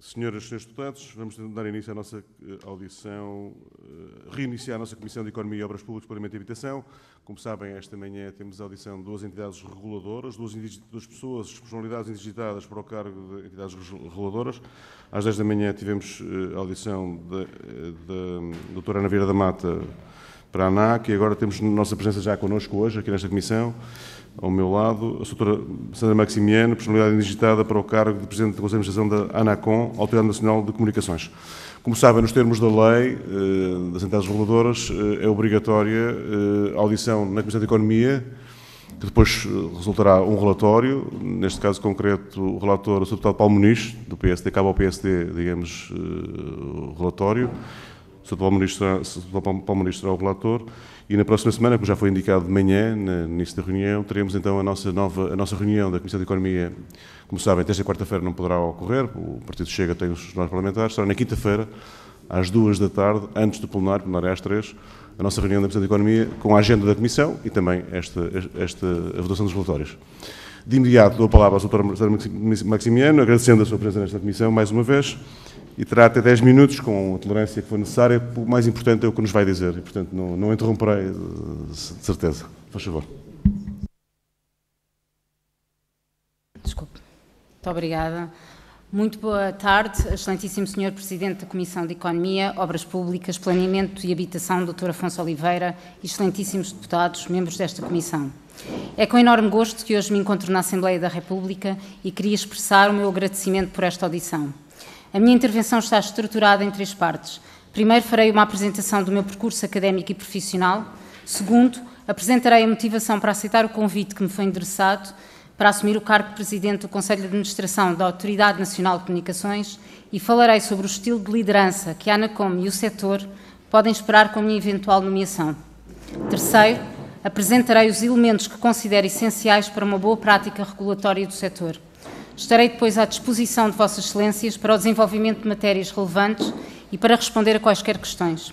Senhoras e senhores deputados, vamos dar início à nossa audição, reiniciar a nossa Comissão de Economia e Obras Públicas, Planeamento e Habitação. Como sabem, esta manhã temos a audição de duas entidades reguladoras, duas pessoas, personalidades indigitadas para o cargo de entidades reguladoras. Às 10 da manhã tivemos a audição da doutora Ana Vieira da Mata para a ANAC e agora temos a nossa presença já connosco hoje, aqui nesta Comissão. Ao meu lado, a doutora Sandra Maximiano, personalidade indigitada para o cargo de Presidente do Conselho de Administração da ANACOM, Autoridade Nacional de Comunicações. Como sabem, nos termos da lei das entidades reguladoras, é obrigatória a audição na Comissão de Economia, que depois resultará um relatório, neste caso concreto o relator, o Sr. Deputado Paulo Muniz, do PSD, cabe ao PSD, digamos, o relatório. O Sr. Paulo Muniz será o relator. E na próxima semana, como já foi indicado de manhã, no início da reunião, teremos então a nossa reunião da Comissão de Economia. Como sabem, esta quarta-feira não poderá ocorrer, o Partido Chega tem os jornais parlamentares, será na quinta-feira, às 2 da tarde, antes do plenário às 3, a nossa reunião da Comissão de Economia, com a agenda da Comissão e também a votação dos relatórios. De imediato, dou a palavra ao Dr. Maximiano, agradecendo a sua presença nesta Comissão mais uma vez, e terá até 10 minutos, com a tolerância que for necessária. O mais importante é o que nos vai dizer, e, portanto, não interromperei, de certeza. Faz favor. Desculpe. Muito obrigada. Muito boa tarde, excelentíssimo Sr. Presidente da Comissão de Economia, Obras Públicas, Planeamento e Habitação, Dr. Afonso Oliveira, e excelentíssimos deputados, membros desta Comissão. É com enorme gosto que hoje me encontro na Assembleia da República e queria expressar o meu agradecimento por esta audição. A minha intervenção está estruturada em 3 partes. Primeiro, farei uma apresentação do meu percurso académico e profissional. Segundo, apresentarei a motivação para aceitar o convite que me foi endereçado para assumir o cargo de Presidente do Conselho de Administração da Autoridade Nacional de Comunicações e falarei sobre o estilo de liderança que a ANACOM e o setor podem esperar com a minha eventual nomeação. Terceiro, apresentarei os elementos que considero essenciais para uma boa prática regulatória do setor. Estarei depois à disposição de Vossas Excelências para o desenvolvimento de matérias relevantes e para responder a quaisquer questões.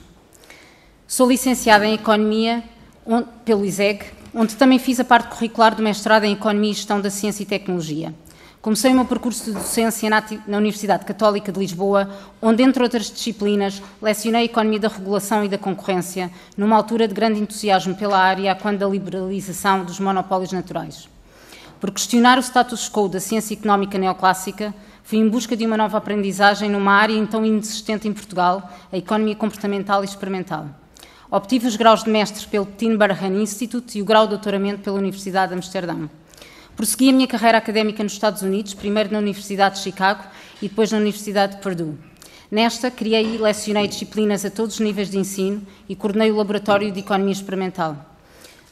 Sou licenciada em Economia pelo ISEG, onde também fiz a parte curricular do mestrado em Economia e Gestão da Ciência e Tecnologia. Comecei o meu percurso de docência na Universidade Católica de Lisboa, onde, entre outras disciplinas, lecionei Economia da Regulação e da Concorrência, numa altura de grande entusiasmo pela área, quando da liberalização dos monopólios naturais. Por questionar o status quo da ciência económica neoclássica, fui em busca de uma nova aprendizagem numa área então inexistente em Portugal, a economia comportamental e experimental. Obtive os graus de mestre pelo Tinbergen Institute e o grau de doutoramento pela Universidade de Amsterdão. Prossegui a minha carreira académica nos Estados Unidos, primeiro na Universidade de Chicago e depois na Universidade de Purdue. Nesta, criei e lecionei disciplinas a todos os níveis de ensino e coordenei o Laboratório de Economia Experimental.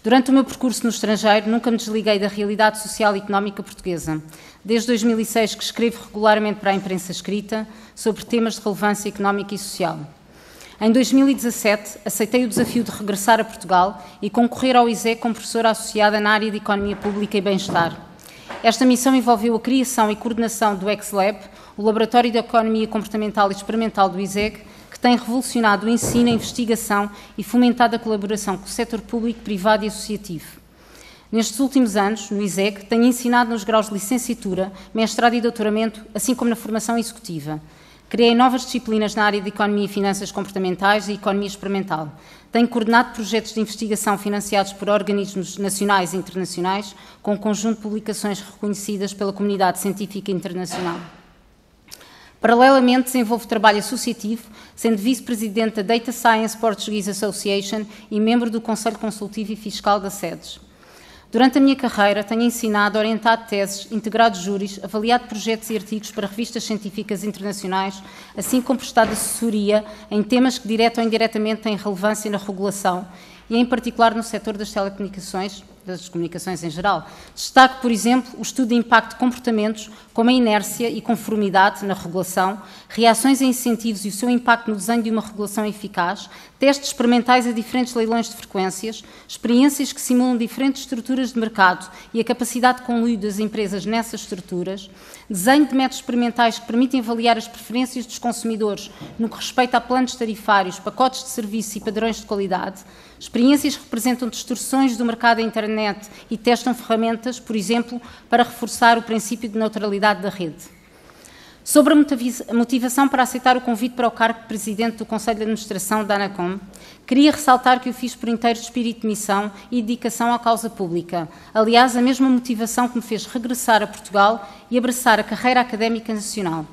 Durante o meu percurso no estrangeiro, nunca me desliguei da realidade social e económica portuguesa. Desde 2006 que escrevo regularmente para a imprensa escrita sobre temas de relevância económica e social. Em 2017, aceitei o desafio de regressar a Portugal e concorrer ao ISEG como professora associada na área de Economia Pública e Bem-Estar. Esta missão envolveu a criação e coordenação do XLab, o Laboratório de Economia Comportamental e Experimental do ISEG, que tem revolucionado o ensino, a investigação e fomentado a colaboração com o setor público, privado e associativo. Nestes últimos anos, no ISEG, tenho ensinado nos graus de licenciatura, mestrado e doutoramento, assim como na formação executiva. Criei novas disciplinas na área de Economia e Finanças Comportamentais e Economia Experimental. Tenho coordenado projetos de investigação financiados por organismos nacionais e internacionais, com um conjunto de publicações reconhecidas pela comunidade científica internacional. Paralelamente, desenvolvo trabalho associativo, sendo vice-presidente da Data Science Portuguese Association e membro do Conselho Consultivo e Fiscal da SEDES. Durante a minha carreira, tenho ensinado, orientado teses, integrado júris, avaliado projetos e artigos para revistas científicas internacionais, assim como prestado assessoria em temas que, direta ou indiretamente, têm relevância na regulação e, em particular, no setor das telecomunicações, das comunicações em geral. Destaco, por exemplo, o estudo de impacto de comportamentos, como a inércia e conformidade na regulação, reações a incentivos e o seu impacto no desenho de uma regulação eficaz, testes experimentais a diferentes leilões de frequências, experiências que simulam diferentes estruturas de mercado e a capacidade de conluio das empresas nessas estruturas, desenho de métodos experimentais que permitem avaliar as preferências dos consumidores no que respeita a planos tarifários, pacotes de serviço e padrões de qualidade, experiências que representam distorções do mercado da internet e testam ferramentas, por exemplo, para reforçar o princípio de neutralidade da rede. Sobre a motivação para aceitar o convite para o cargo de Presidente do Conselho de Administração da ANACOM, queria ressaltar que o fiz por inteiro espírito de missão e dedicação à causa pública. Aliás, a mesma motivação que me fez regressar a Portugal e abraçar a carreira académica nacional.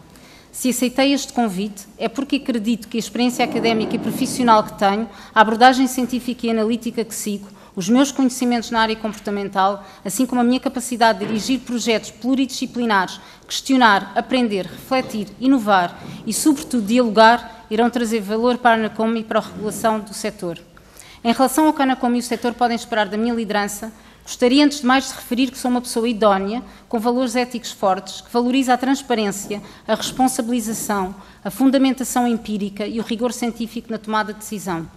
Se aceitei este convite, é porque acredito que a experiência académica e profissional que tenho, a abordagem científica e analítica que sigo, os meus conhecimentos na área comportamental, assim como a minha capacidade de dirigir projetos pluridisciplinares, questionar, aprender, refletir, inovar e, sobretudo, dialogar, irão trazer valor para a ANACOM e para a regulação do setor. Em relação ao que a ANACOM e o setor podem esperar da minha liderança, gostaria, antes de mais, de referir que sou uma pessoa idónea, com valores éticos fortes, que valoriza a transparência, a responsabilização, a fundamentação empírica e o rigor científico na tomada de decisão.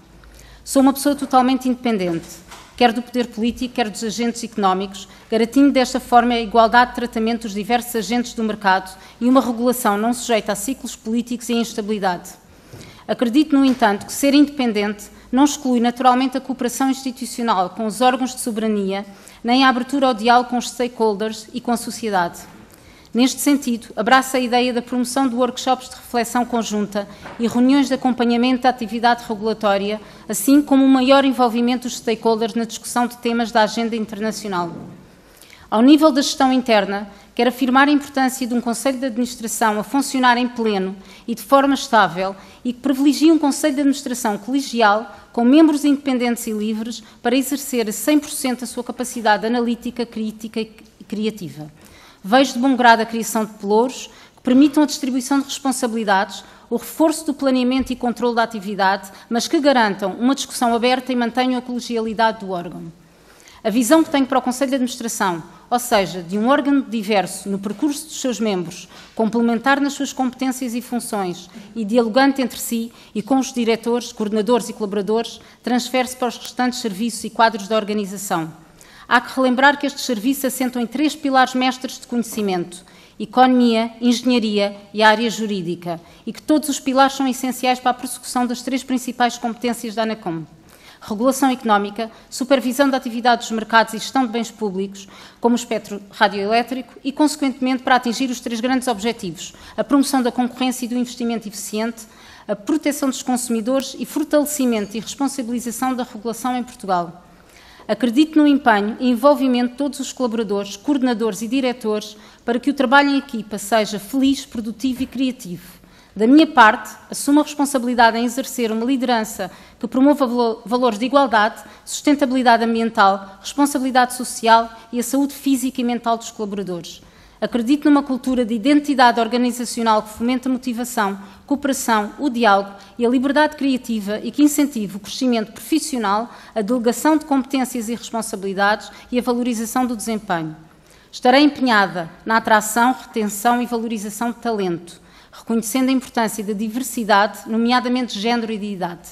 Sou uma pessoa totalmente independente, quer do poder político, quer dos agentes económicos, garantindo desta forma a igualdade de tratamento dos diversos agentes do mercado e uma regulação não sujeita a ciclos políticos e a instabilidade. Acredito, no entanto, que ser independente não exclui naturalmente a cooperação institucional com os órgãos de soberania, nem a abertura ao diálogo com os stakeholders e com a sociedade. Neste sentido, abraço a ideia da promoção de workshops de reflexão conjunta e reuniões de acompanhamento da atividade regulatória, assim como um maior envolvimento dos stakeholders na discussão de temas da agenda internacional. Ao nível da gestão interna, quero afirmar a importância de um Conselho de Administração a funcionar em pleno e de forma estável e que privilegie um Conselho de Administração colegial com membros independentes e livres para exercer a 100% a sua capacidade analítica, crítica e criativa. Vejo de bom grado a criação de pelouros que permitam a distribuição de responsabilidades, o reforço do planeamento e controle da atividade, mas que garantam uma discussão aberta e mantenham a colegialidade do órgão. A visão que tenho para o Conselho de Administração, ou seja, de um órgão diverso no percurso dos seus membros, complementar nas suas competências e funções e dialogante entre si e com os diretores, coordenadores e colaboradores, transfere-se para os restantes serviços e quadros da organização. Há que relembrar que estes serviços assentam em 3 pilares mestres de conhecimento: economia, engenharia e a área jurídica, e que todos os pilares são essenciais para a prossecução das 3 principais competências da ANACOM: regulação económica, supervisão da atividade dos mercados e gestão de bens públicos, como o espectro radioelétrico, e, consequentemente, para atingir os 3 grandes objetivos: a promoção da concorrência e do investimento eficiente, a proteção dos consumidores e fortalecimento e responsabilização da regulação em Portugal. Acredito no empenho e envolvimento de todos os colaboradores, coordenadores e diretores para que o trabalho em equipa seja feliz, produtivo e criativo. Da minha parte, assumo a responsabilidade em exercer uma liderança que promova valores de igualdade, sustentabilidade ambiental, responsabilidade social e a saúde física e mental dos colaboradores. Acredito numa cultura de identidade organizacional que fomenta a motivação, cooperação, o diálogo e a liberdade criativa e que incentive o crescimento profissional, a delegação de competências e responsabilidades e a valorização do desempenho. Estarei empenhada na atração, retenção e valorização de talento, reconhecendo a importância da diversidade, nomeadamente de género e de idade.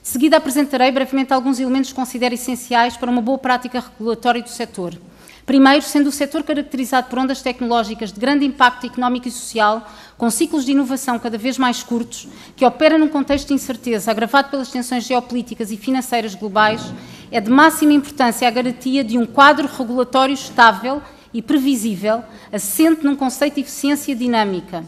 De seguida, apresentarei brevemente alguns elementos que considero essenciais para uma boa prática regulatória do setor. Primeiro, sendo o setor caracterizado por ondas tecnológicas de grande impacto económico e social, com ciclos de inovação cada vez mais curtos, que opera num contexto de incerteza agravado pelas tensões geopolíticas e financeiras globais, é de máxima importância a garantia de um quadro regulatório estável e previsível, assente num conceito de eficiência dinâmica.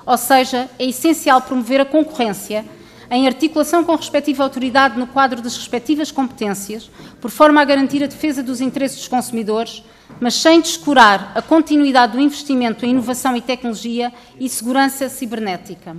Ou seja, é essencial promover a concorrência em articulação com a respectiva autoridade no quadro das respectivas competências, por forma a garantir a defesa dos interesses dos consumidores, mas sem descurar a continuidade do investimento em inovação e tecnologia e segurança cibernética.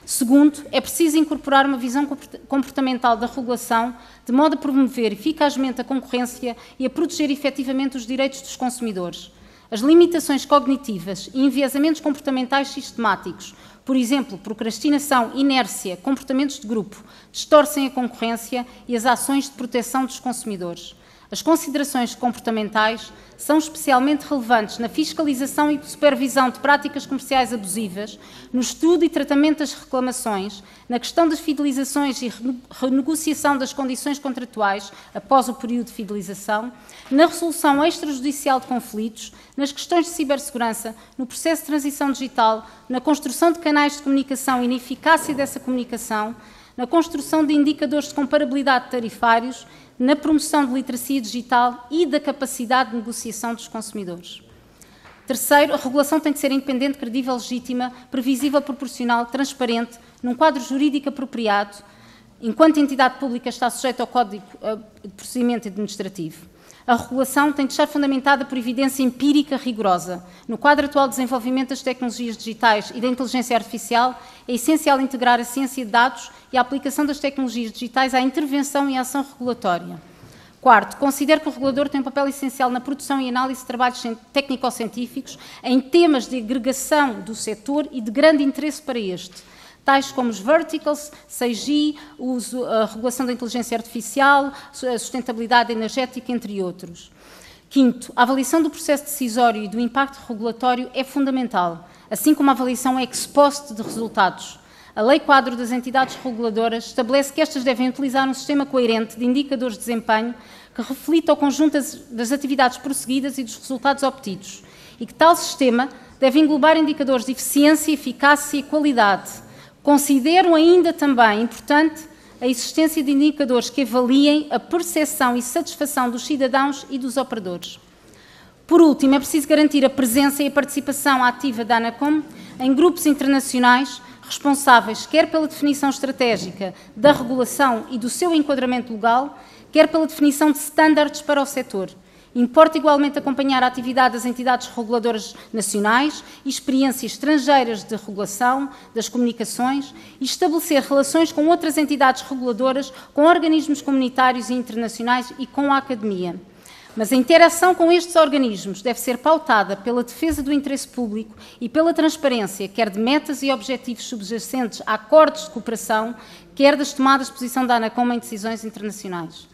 Segundo, é preciso incorporar uma visão comportamental da regulação, de modo a promover eficazmente a concorrência e a proteger efetivamente os direitos dos consumidores. As limitações cognitivas e enviesamentos comportamentais sistemáticos, por exemplo, procrastinação, inércia, comportamentos de grupo, distorcem a concorrência e as ações de proteção dos consumidores. As considerações comportamentais são especialmente relevantes na fiscalização e supervisão de práticas comerciais abusivas, no estudo e tratamento das reclamações, na questão das fidelizações e renegociação das condições contratuais após o período de fidelização, na resolução extrajudicial de conflitos, nas questões de cibersegurança, no processo de transição digital, na construção de canais de comunicação e na eficácia dessa comunicação, na construção de indicadores de comparabilidade tarifários, na promoção de literacia digital e da capacidade de negociação dos consumidores. Terceiro, a regulação tem de ser independente, credível, legítima, previsível, proporcional, transparente, num quadro jurídico apropriado, enquanto a entidade pública está sujeita ao Código de Procedimento Administrativo. A regulação tem de estar fundamentada por evidência empírica rigorosa. No quadro atual de desenvolvimento das tecnologias digitais e da inteligência artificial, é essencial integrar a ciência de dados e a aplicação das tecnologias digitais à intervenção e à ação regulatória. Quarto, considero que o regulador tem um papel essencial na produção e análise de trabalhos técnico-científicos em temas de agregação do setor e de grande interesse para este, tais como os verticals, 6G, a regulação da inteligência artificial, a sustentabilidade energética, entre outros. Quinto, a avaliação do processo decisório e do impacto regulatório é fundamental, assim como a avaliação ex post de resultados. A Lei Quadro das Entidades Reguladoras estabelece que estas devem utilizar um sistema coerente de indicadores de desempenho que reflita o conjunto das atividades prosseguidas e dos resultados obtidos, e que tal sistema deve englobar indicadores de eficiência, eficácia e qualidade. Considero ainda também importante a existência de indicadores que avaliem a percepção e satisfação dos cidadãos e dos operadores. Por último, é preciso garantir a presença e a participação ativa da ANACOM em grupos internacionais responsáveis quer pela definição estratégica da regulação e do seu enquadramento legal, quer pela definição de estándares para o setor. Importa igualmente acompanhar a atividade das entidades reguladoras nacionais e experiências estrangeiras de regulação das comunicações e estabelecer relações com outras entidades reguladoras, com organismos comunitários e internacionais e com a academia. Mas a interação com estes organismos deve ser pautada pela defesa do interesse público e pela transparência, quer de metas e objetivos subjacentes a acordos de cooperação, quer das tomadas de posição da ANACOM em decisões internacionais.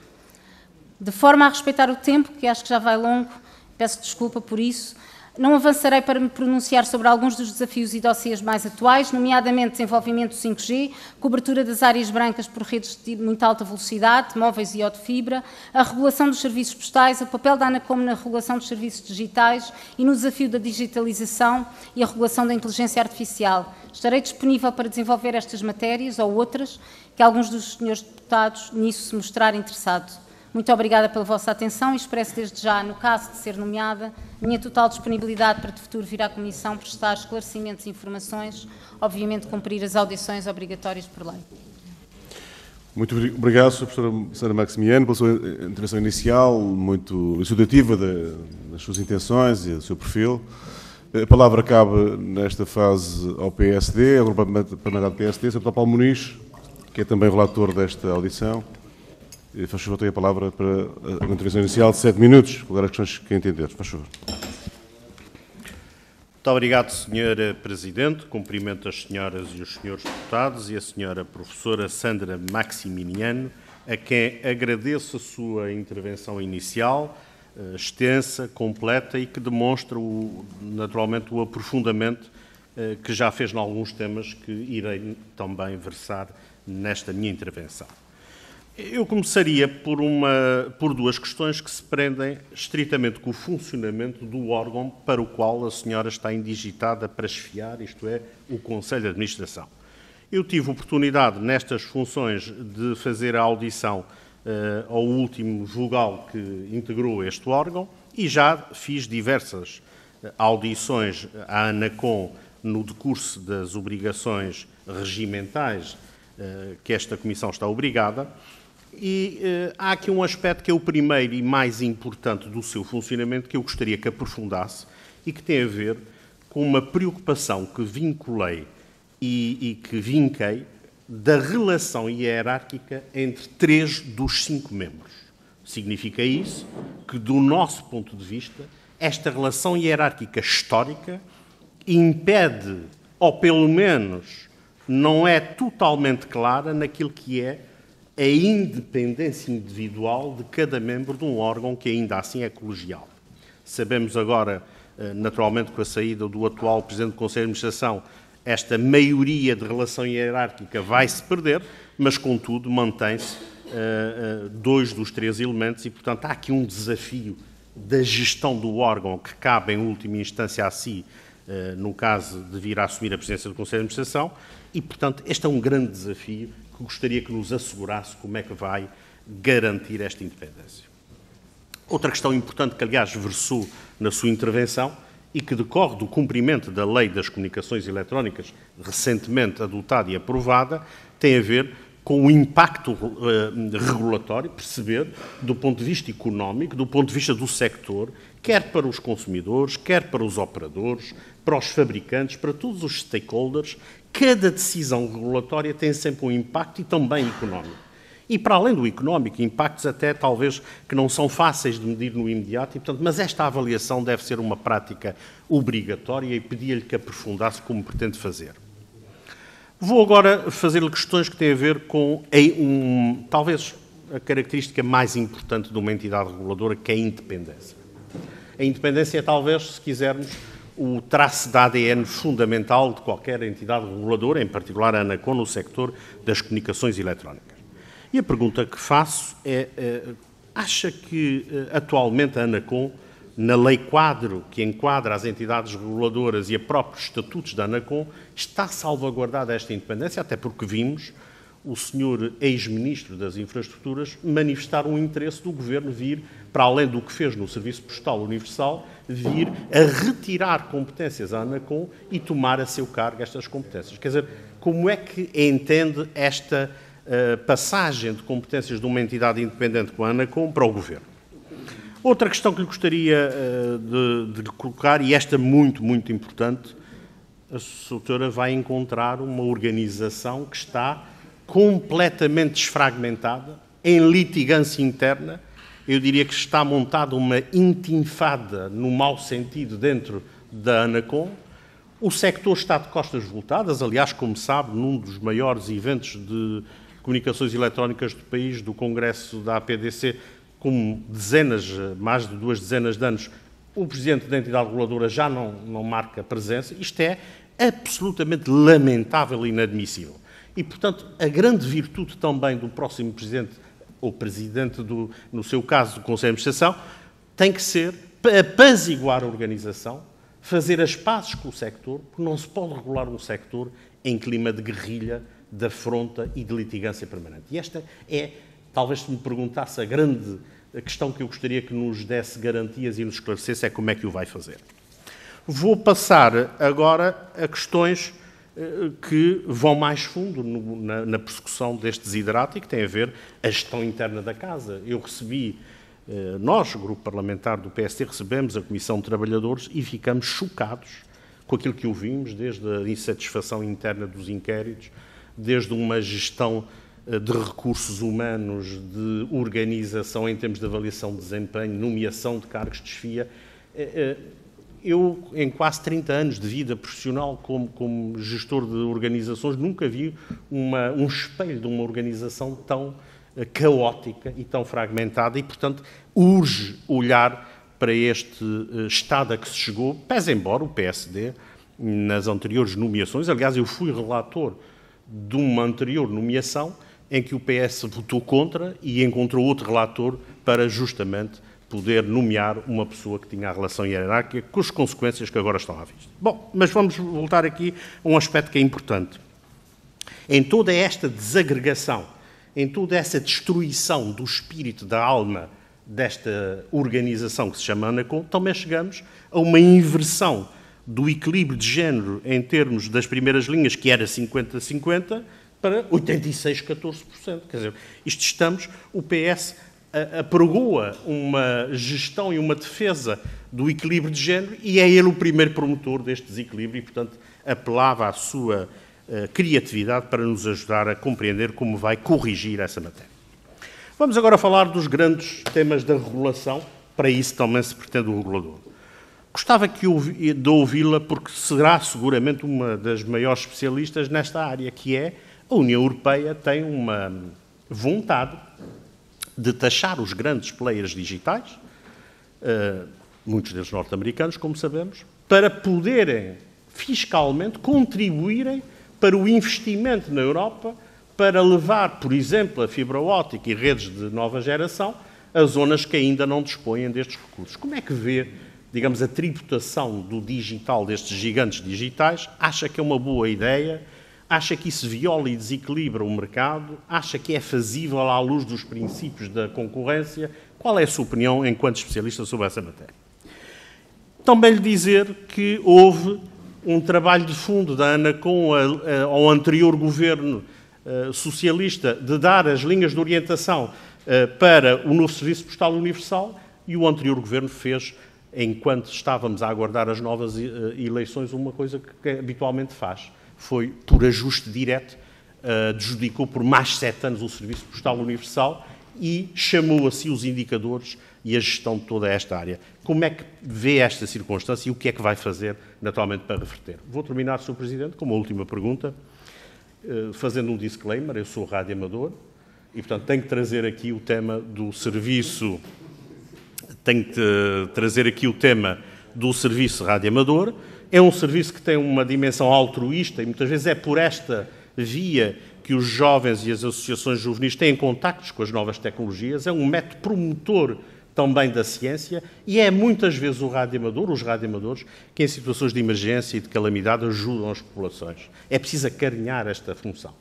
De forma a respeitar o tempo, que acho que já vai longo, peço desculpa por isso, não avançarei para me pronunciar sobre alguns dos desafios e dossiês mais atuais, nomeadamente desenvolvimento do 5G, cobertura das áreas brancas por redes de muita alta velocidade, móveis e fibra, a regulação dos serviços postais, o papel da ANACOM na regulação dos serviços digitais e no desafio da digitalização e a regulação da inteligência artificial. Estarei disponível para desenvolver estas matérias ou outras que alguns dos senhores deputados nisso se mostrarem interessados. Muito obrigada pela vossa atenção e expresso desde já, no caso de ser nomeada, a minha total disponibilidade para de futuro vir à Comissão prestar esclarecimentos e informações, obviamente cumprir as audições obrigatórias por lei. Muito obrigado, Sra. Professora Sandra Maximiano, pela sua intervenção inicial, muito elucidativa das suas intenções e do seu perfil. A palavra cabe, nesta fase, ao PSD, ao Grupo Parlamentar do PSD, Sr. Deputado Paulo Muniz, que é também relator desta audição. Faz favor, tenho a palavra para uma intervenção inicial de 7 minutos, colocar as questões que entender. Faz favor. Muito obrigado, Sr. Presidente. Cumprimento as senhoras e os senhores deputados e a Sra. Professora Sandra Maximiano, a quem agradeço a sua intervenção inicial, extensa, completa e que demonstra, naturalmente, o aprofundamento que já fez em alguns temas que irei também versar nesta minha intervenção. Eu começaria por duas questões que se prendem estritamente com o funcionamento do órgão para o qual a senhora está indigitada para esfiar, isto é, o Conselho de Administração. Eu tive oportunidade, nestas funções, de fazer a audição ao último vogal que integrou este órgão e já fiz diversas audições à ANACOM no decurso das obrigações regimentais que esta Comissão está obrigada. E há aqui um aspecto que é o primeiro e mais importante do seu funcionamento que eu gostaria que aprofundasse e que tem a ver com uma preocupação que vinculei e que vinquei da relação hierárquica entre 3 dos 5 membros. Significa isso que, do nosso ponto de vista, esta relação hierárquica histórica impede, ou pelo menos não é totalmente clara naquilo que é a independência individual de cada membro de um órgão que ainda assim é colegial. Sabemos agora, naturalmente, com a saída do atual Presidente do Conselho de Administração, esta maioria de relação hierárquica vai-se perder, mas, contudo, mantém-se 2 dos 3 elementos e, portanto, há aqui um desafio da gestão do órgão que cabe, em última instância, a si, no caso de vir a assumir a presidência do Conselho de Administração, e, portanto, este é um grande desafio que gostaria que nos assegurasse como é que vai garantir esta independência. Outra questão importante que, aliás, versou na sua intervenção e que decorre do cumprimento da Lei das Comunicações Eletrónicas, recentemente adotada e aprovada, tem a ver com o impacto regulatório, perceber, do ponto de vista económico, do ponto de vista do sector, quer para os consumidores, quer para os operadores, para os fabricantes, para todos os stakeholders. Cada decisão regulatória tem sempre um impacto e também económico. E para além do económico, impactos até talvez que não são fáceis de medir no imediato, e, portanto, mas esta avaliação deve ser uma prática obrigatória e pedia-lhe que aprofundasse como pretende fazer. Vou agora fazer-lhe questões que têm a ver com talvez a característica mais importante de uma entidade reguladora, que é a independência. A independência é talvez, se quisermos, o traço de ADN fundamental de qualquer entidade reguladora, em particular a ANACOM, no sector das comunicações eletrónicas. E a pergunta que faço é, acha que atualmente a ANACOM, na lei quadro que enquadra as entidades reguladoras e a próprios estatutos da ANACOM, está salvaguardada esta independência, até porque vimos o senhor ex-ministro das Infraestruturas manifestar um interesse do Governo vir, para além do que fez no Serviço Postal Universal, vir a retirar competências à ANACOM e tomar a seu cargo estas competências. Quer dizer, como é que entende esta passagem de competências de uma entidade independente como a ANACOM para o Governo? Outra questão que lhe gostaria de colocar, e esta muito, muito importante, a doutora vai encontrar uma organização que está completamente desfragmentada, em litigância interna. Eu diria que está montada uma intifada, no mau sentido, dentro da ANACOM. O sector está de costas voltadas, aliás, como sabe, num dos maiores eventos de comunicações eletrónicas do país, do Congresso da APDC, com mais de 2 dezenas de anos, o Presidente da entidade reguladora já não marca presença. Isto é absolutamente lamentável e inadmissível. E, portanto, a grande virtude também do próximo Presidente, ou Presidente, no seu caso, do Conselho de Administração, tem que ser apaziguar a organização, fazer as pazes com o sector, porque não se pode regular um sector em clima de guerrilha, de afronta e de litigância permanente. E esta é, talvez se me perguntasse, a grande questão que eu gostaria que nos desse garantias e nos esclarecesse, é como é que o vai fazer. Vou passar agora a questões que vão mais fundo na persecução deste desidrato e que têm a ver a gestão interna da Casa. Eu recebi, nós, Grupo Parlamentar do PSD, recebemos a Comissão de Trabalhadores e ficamos chocados com aquilo que ouvimos, desde a insatisfação interna dos inquéritos, desde uma gestão de recursos humanos, de organização em termos de avaliação de desempenho, nomeação de cargos de chefia. Eu, em quase 30 anos de vida profissional como gestor de organizações, nunca vi um espelho de uma organização tão caótica e tão fragmentada e, portanto, urge olhar para este estado a que se chegou, pese embora o PSD, nas anteriores nomeações, aliás, eu fui relator de uma anterior nomeação em que o PS votou contra e encontrou outro relator para justamente poder nomear uma pessoa que tinha a relação hierárquica, com as consequências que agora estão à vista. Bom, mas vamos voltar aqui a um aspecto que é importante. Em toda esta desagregação, em toda essa destruição do espírito, da alma desta organização que se chama ANACOM, também chegamos a uma inversão do equilíbrio de género em termos das primeiras linhas, que era 50-50, para 86-14%. Quer dizer, o PS apregoa uma gestão e uma defesa do equilíbrio de género e é ele o primeiro promotor deste desequilíbrio e, portanto, apelava à sua criatividade para nos ajudar a compreender como vai corrigir essa matéria. Vamos agora falar dos grandes temas da regulação, para isso também se pretende o regulador. Gostava de ouvi-la porque será seguramente uma das maiores especialistas nesta área, que é a União Europeia tem uma vontade de taxar os grandes players digitais, muitos deles norte-americanos, como sabemos, para poderem fiscalmente contribuírem para o investimento na Europa, para levar, por exemplo, a fibra óptica e redes de nova geração a zonas que ainda não dispõem destes recursos. Como é que vê, digamos, a tributação do digital destes gigantes digitais? Acha que é uma boa ideia? Acha que isso viola e desequilibra o mercado? Acha que é fazível à luz dos princípios da concorrência? Qual é a sua opinião enquanto especialista sobre essa matéria? Também lhe dizer que houve um trabalho de fundo da ANACOM ao anterior governo socialista de dar as linhas de orientação para o novo Serviço Postal Universal, e o anterior governo fez, enquanto estávamos a aguardar as novas eleições, uma coisa que habitualmente faz. Foi, por ajuste direto, adjudicou por mais 7 anos o Serviço Postal Universal e chamou a si os indicadores e a gestão de toda esta área. Como é que vê esta circunstância e o que é que vai fazer, naturalmente, para reverter? Vou terminar, Sr. Presidente, com uma última pergunta, fazendo um disclaimer. Eu sou radioamador e, portanto, tenho que trazer aqui o tema do serviço... Tenho que trazer aqui o tema do serviço radioamador. É um serviço que tem uma dimensão altruísta e muitas vezes é por esta via que os jovens e as associações juvenis têm contactos com as novas tecnologias. É um método promotor também da ciência e é muitas vezes o radioamador, os radioamadores, que em situações de emergência e de calamidade ajudam as populações. É preciso acarinhar esta função.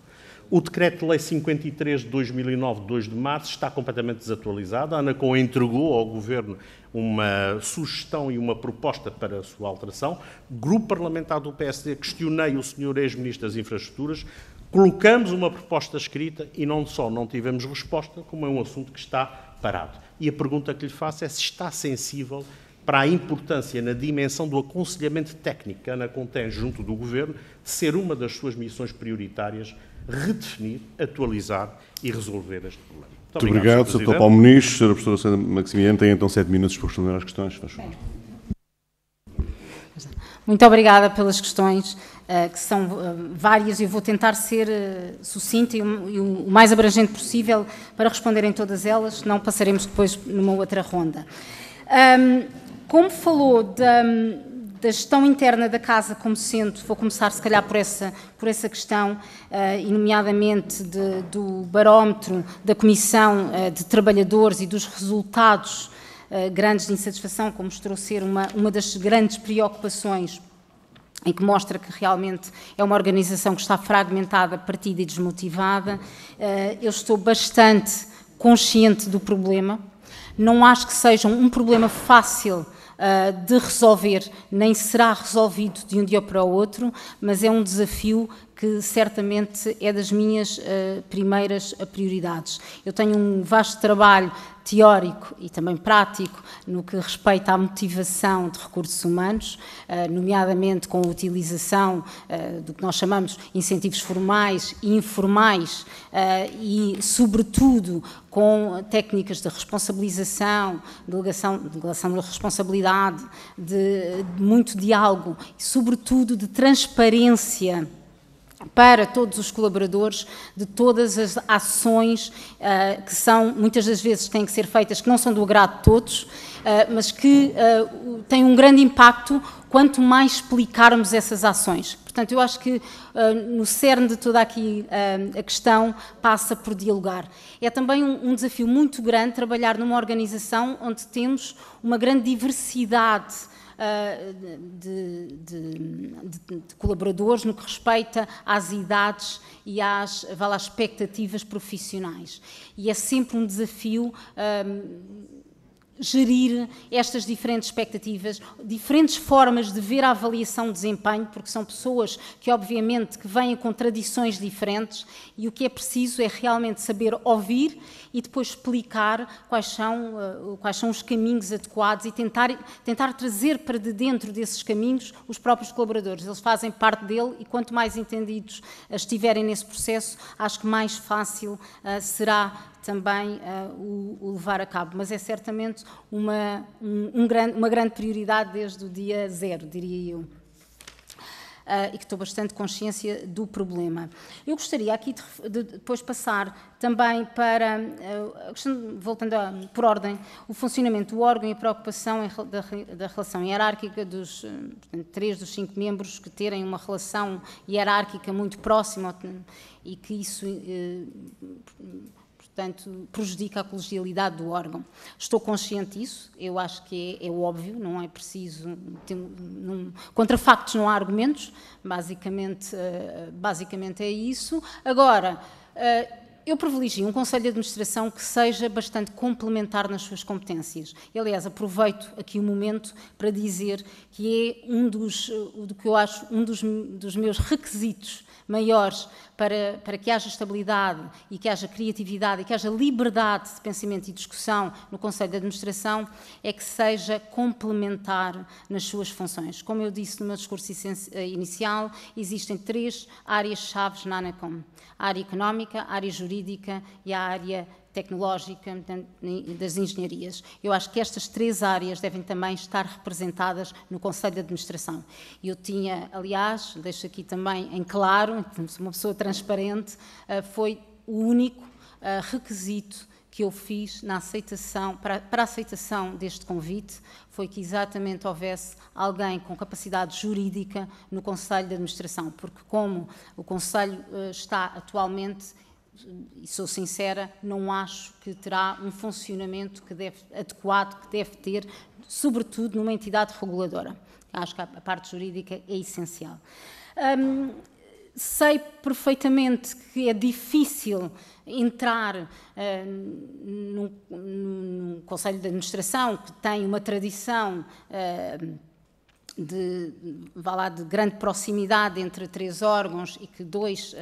O Decreto-Lei 53 de 2009, de 2 de março, está completamente desatualizado. A ANACOM entregou ao Governo uma sugestão e uma proposta para a sua alteração. Grupo parlamentar do PSD, questionei o Sr. ex-Ministro das Infraestruturas, colocamos uma proposta escrita e não só não tivemos resposta, como é um assunto que está parado. E a pergunta que lhe faço é se está sensível para a importância na dimensão do aconselhamento técnico que a ANACOM tem junto do Governo, ser uma das suas missões prioritárias redefinir, atualizar e resolver este problema. Muito obrigado, Sr. Dr. Paulo Muniz. Sra. Professora Sandra Maximiano tem então 7 minutos para responder às questões. Faz favor. Muito obrigada pelas questões, que são várias, e eu vou tentar ser sucinta e o mais abrangente possível para responder em todas elas, não passaremos depois numa outra ronda. Como falou da gestão interna da Casa como sendo, vou começar se calhar por essa questão, e nomeadamente do barómetro da Comissão de Trabalhadores e dos resultados grandes de insatisfação, como mostrou ser uma das grandes preocupações, em que mostra que realmente é uma organização que está fragmentada, partida e desmotivada. Eu estou bastante consciente do problema. Não acho que seja um problema fácil de resolver, nem será resolvido de um dia para o outro, mas é um desafio que certamente é das minhas primeiras prioridades. Eu tenho um vasto trabalho teórico e também prático no que respeita à motivação de recursos humanos, nomeadamente com a utilização do que nós chamamos incentivos formais e informais e, sobretudo, com técnicas de responsabilização, delegação de responsabilidade, de muito diálogo e, sobretudo, de transparência para todos os colaboradores de todas as ações que são, muitas das vezes, têm que ser feitas, que não são do agrado de todos, mas que têm um grande impacto quanto mais explicarmos essas ações. Portanto, eu acho que no cerne de toda aqui a questão passa por dialogar. É também um desafio muito grande trabalhar numa organização onde temos uma grande diversidade de colaboradores no que respeita às idades e às expectativas profissionais. E é sempre um desafio gerir estas diferentes expectativas, diferentes formas de ver a avaliação de desempenho, porque são pessoas que, obviamente, que vêm com tradições diferentes, e o que é preciso é realmente saber ouvir e depois explicar quais são os caminhos adequados e tentar trazer para de dentro desses caminhos os próprios colaboradores. Eles fazem parte dele e quanto mais entendidos estiverem nesse processo, acho que mais fácil será também o levar a cabo. Mas é certamente uma grande prioridade desde o dia zero, diria eu. E que estou bastante consciência do problema. Eu gostaria aqui de depois passar também para, voltando por ordem, o funcionamento do órgão e a preocupação da relação hierárquica dos 3 dos 5 membros que terem uma relação hierárquica muito próxima e que isso portanto, prejudica a colegialidade do órgão. Estou consciente disso, eu acho que é óbvio, não é preciso... Contra factos não há argumentos, basicamente é isso. Agora, Eu privilegio um Conselho de Administração que seja bastante complementar nas suas competências. E, aliás, aproveito aqui o momento para dizer que é do que eu acho um dos meus requisitos maiores para que haja estabilidade e que haja criatividade e que haja liberdade de pensamento e discussão no Conselho de Administração, é que seja complementar nas suas funções. Como eu disse no meu discurso inicial, existem 3 áreas-chave na ANACOM: a área económica, a área jurídica e a área tecnológica das engenharias. Eu acho que estas 3 áreas devem também estar representadas no Conselho de Administração. Eu tinha, aliás, deixo aqui também em claro, sou uma pessoa transparente, foi o único requisito que eu fiz na aceitação, para a aceitação deste convite, foi que exatamente houvesse alguém com capacidade jurídica no Conselho de Administração, porque como o Conselho está atualmente, e sou sincera, não acho que terá um funcionamento adequado que deve ter, sobretudo numa entidade reguladora. Acho que a parte jurídica é essencial. Sei perfeitamente que é difícil entrar num Conselho de Administração que tem uma tradição de grande proximidade entre 3 órgãos e que 2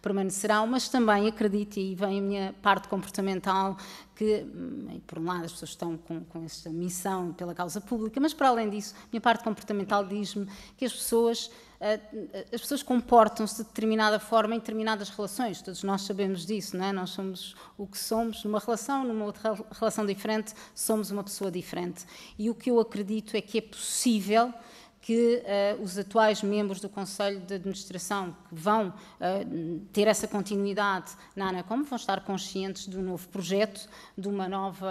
permanecerão, mas também acredito, e aí vem a minha parte comportamental, que, por um lado, as pessoas estão com esta missão pela causa pública, mas, para além disso, a minha parte comportamental diz-me que as pessoas comportam-se de determinada forma em determinadas relações. Todos nós sabemos disso, não é? Nós somos o que somos numa relação, numa outra relação diferente, somos uma pessoa diferente. E o que eu acredito é que é possível que os atuais membros do Conselho de Administração que vão ter essa continuidade na ANACOM vão estar conscientes do novo projeto, de uma nova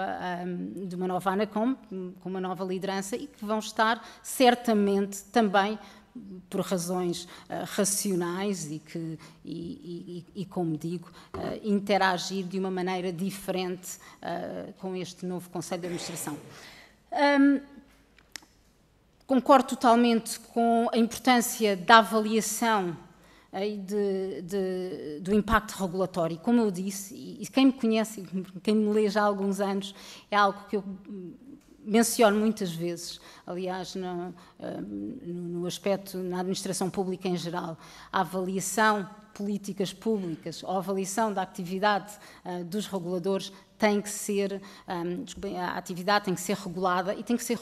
ANACOM, com uma nova liderança, e que vão estar certamente também por razões racionais e, como digo, interagir de uma maneira diferente com este novo Conselho de Administração. Concordo totalmente com a importância da avaliação do impacto regulatório. Como eu disse, e quem me conhece, quem me lê já há alguns anos, é algo que eu menciono muitas vezes, aliás, no aspecto, na administração pública em geral, a avaliação de políticas públicas ou a avaliação da atividade dos reguladores tem que ser, a atividade tem que ser regulada e tem que ser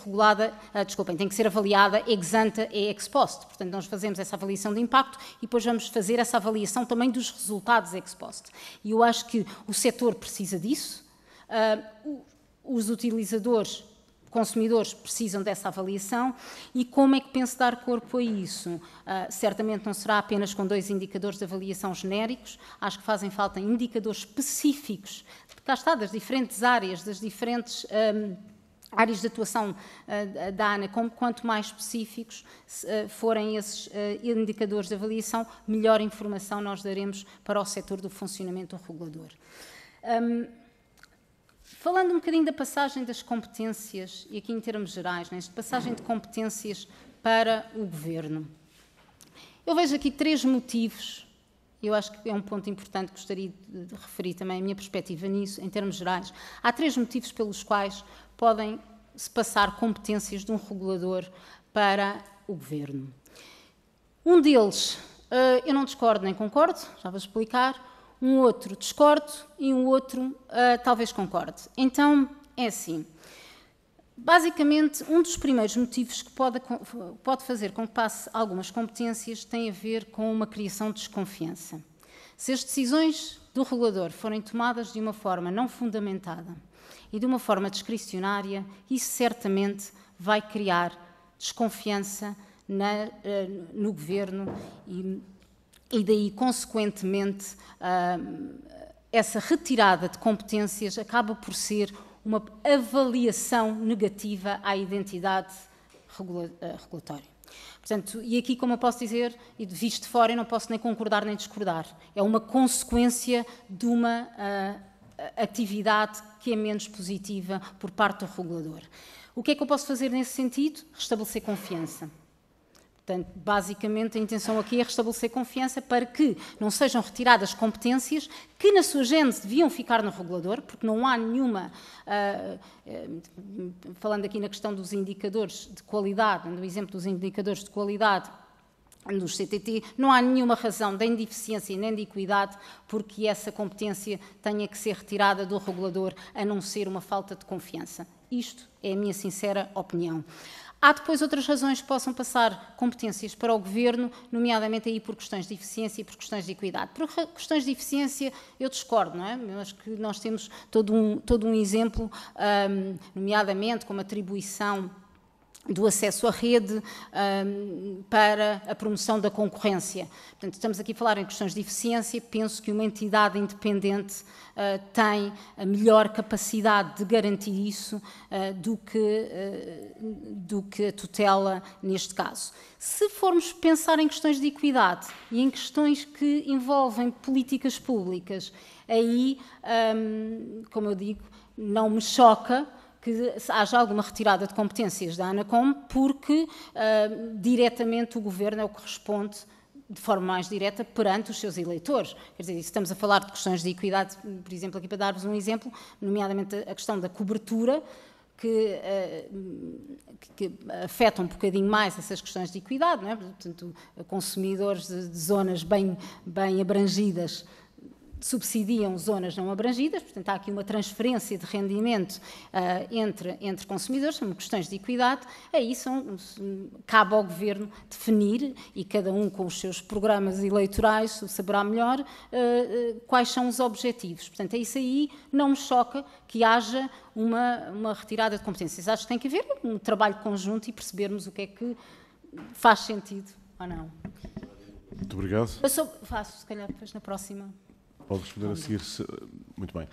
tem que ser avaliada ex ante e ex post. Portanto, nós fazemos essa avaliação de impacto e depois vamos fazer essa avaliação também dos resultados ex post. E eu acho que o setor precisa disso, os utilizadores, consumidores precisam dessa avaliação. E como é que penso dar corpo a isso? Certamente não será apenas com 2 indicadores de avaliação genéricos, acho que fazem falta indicadores específicos, cá está, das diferentes áreas, das diferentes áreas de atuação da ANACOM. Quanto mais específicos forem esses indicadores de avaliação, melhor informação nós daremos para o setor do funcionamento regulador. Falando um bocadinho da passagem das competências, e aqui em termos gerais, nesta passagem de competências para o Governo, eu vejo aqui 3 motivos, eu acho que é um ponto importante, gostaria de referir também a minha perspectiva nisso, em termos gerais. Há 3 motivos pelos quais podem-se passar competências de um regulador para o Governo. Um deles, eu não discordo nem concordo, já vou explicar. Um outro discordo e um outro talvez concorde. Então, é assim. Basicamente, um dos primeiros motivos que pode fazer com que passe algumas competências tem a ver com uma criação de desconfiança. Se as decisões do regulador forem tomadas de uma forma não fundamentada e de uma forma discricionária, isso certamente vai criar desconfiança no Governo e daí, consequentemente, essa retirada de competências acaba por ser uma avaliação negativa à identidade regulatória. Portanto, e aqui, como eu posso dizer, e visto de fora, eu não posso nem concordar nem discordar. É uma consequência de uma atividade que é menos positiva por parte do regulador. O que é que eu posso fazer nesse sentido? Restabelecer confiança. Portanto, basicamente, a intenção aqui é restabelecer confiança para que não sejam retiradas competências que, na sua gênese, deviam ficar no regulador, porque não há nenhuma, falando aqui na questão dos indicadores de qualidade, no exemplo dos indicadores de qualidade dos CTT, não há nenhuma razão nem de eficiência nem de equidade porque essa competência tenha que ser retirada do regulador, a não ser uma falta de confiança. Isto é a minha sincera opinião. Há depois outras razões que possam passar competências para o Governo, nomeadamente aí por questões de eficiência e por questões de equidade. Por questões de eficiência eu discordo, não é? Eu acho que nós temos todo um exemplo, nomeadamente como atribuição do acesso à rede para a promoção da concorrência. Portanto, estamos aqui a falar em questões de eficiência. Penso que uma entidade independente tem a melhor capacidade de garantir isso do que a tutela neste caso. Se formos pensar em questões de equidade e em questões que envolvem políticas públicas, aí, como eu digo, não me choca que haja alguma retirada de competências da ANACOM, porque diretamente o Governo é o que responde de forma mais direta perante os seus eleitores. Quer dizer, se estamos a falar de questões de equidade, por exemplo, aqui para dar-vos um exemplo, nomeadamente a questão da cobertura, que afetam um bocadinho mais essas questões de equidade, não é? Portanto, consumidores de zonas bem abrangidas subsidiam zonas não abrangidas, portanto há aqui uma transferência de rendimento entre consumidores, são questões de equidade, aí cabe ao Governo definir, e cada um com os seus programas eleitorais saberá melhor, quais são os objetivos. Portanto, é isso aí, não me choca que haja uma retirada de competências. Acho que tem que haver um trabalho conjunto e percebermos o que é que faz sentido ou não. Muito obrigado. Eu faço, se calhar, depois na próxima. Pode responder a seguir. Muito bem.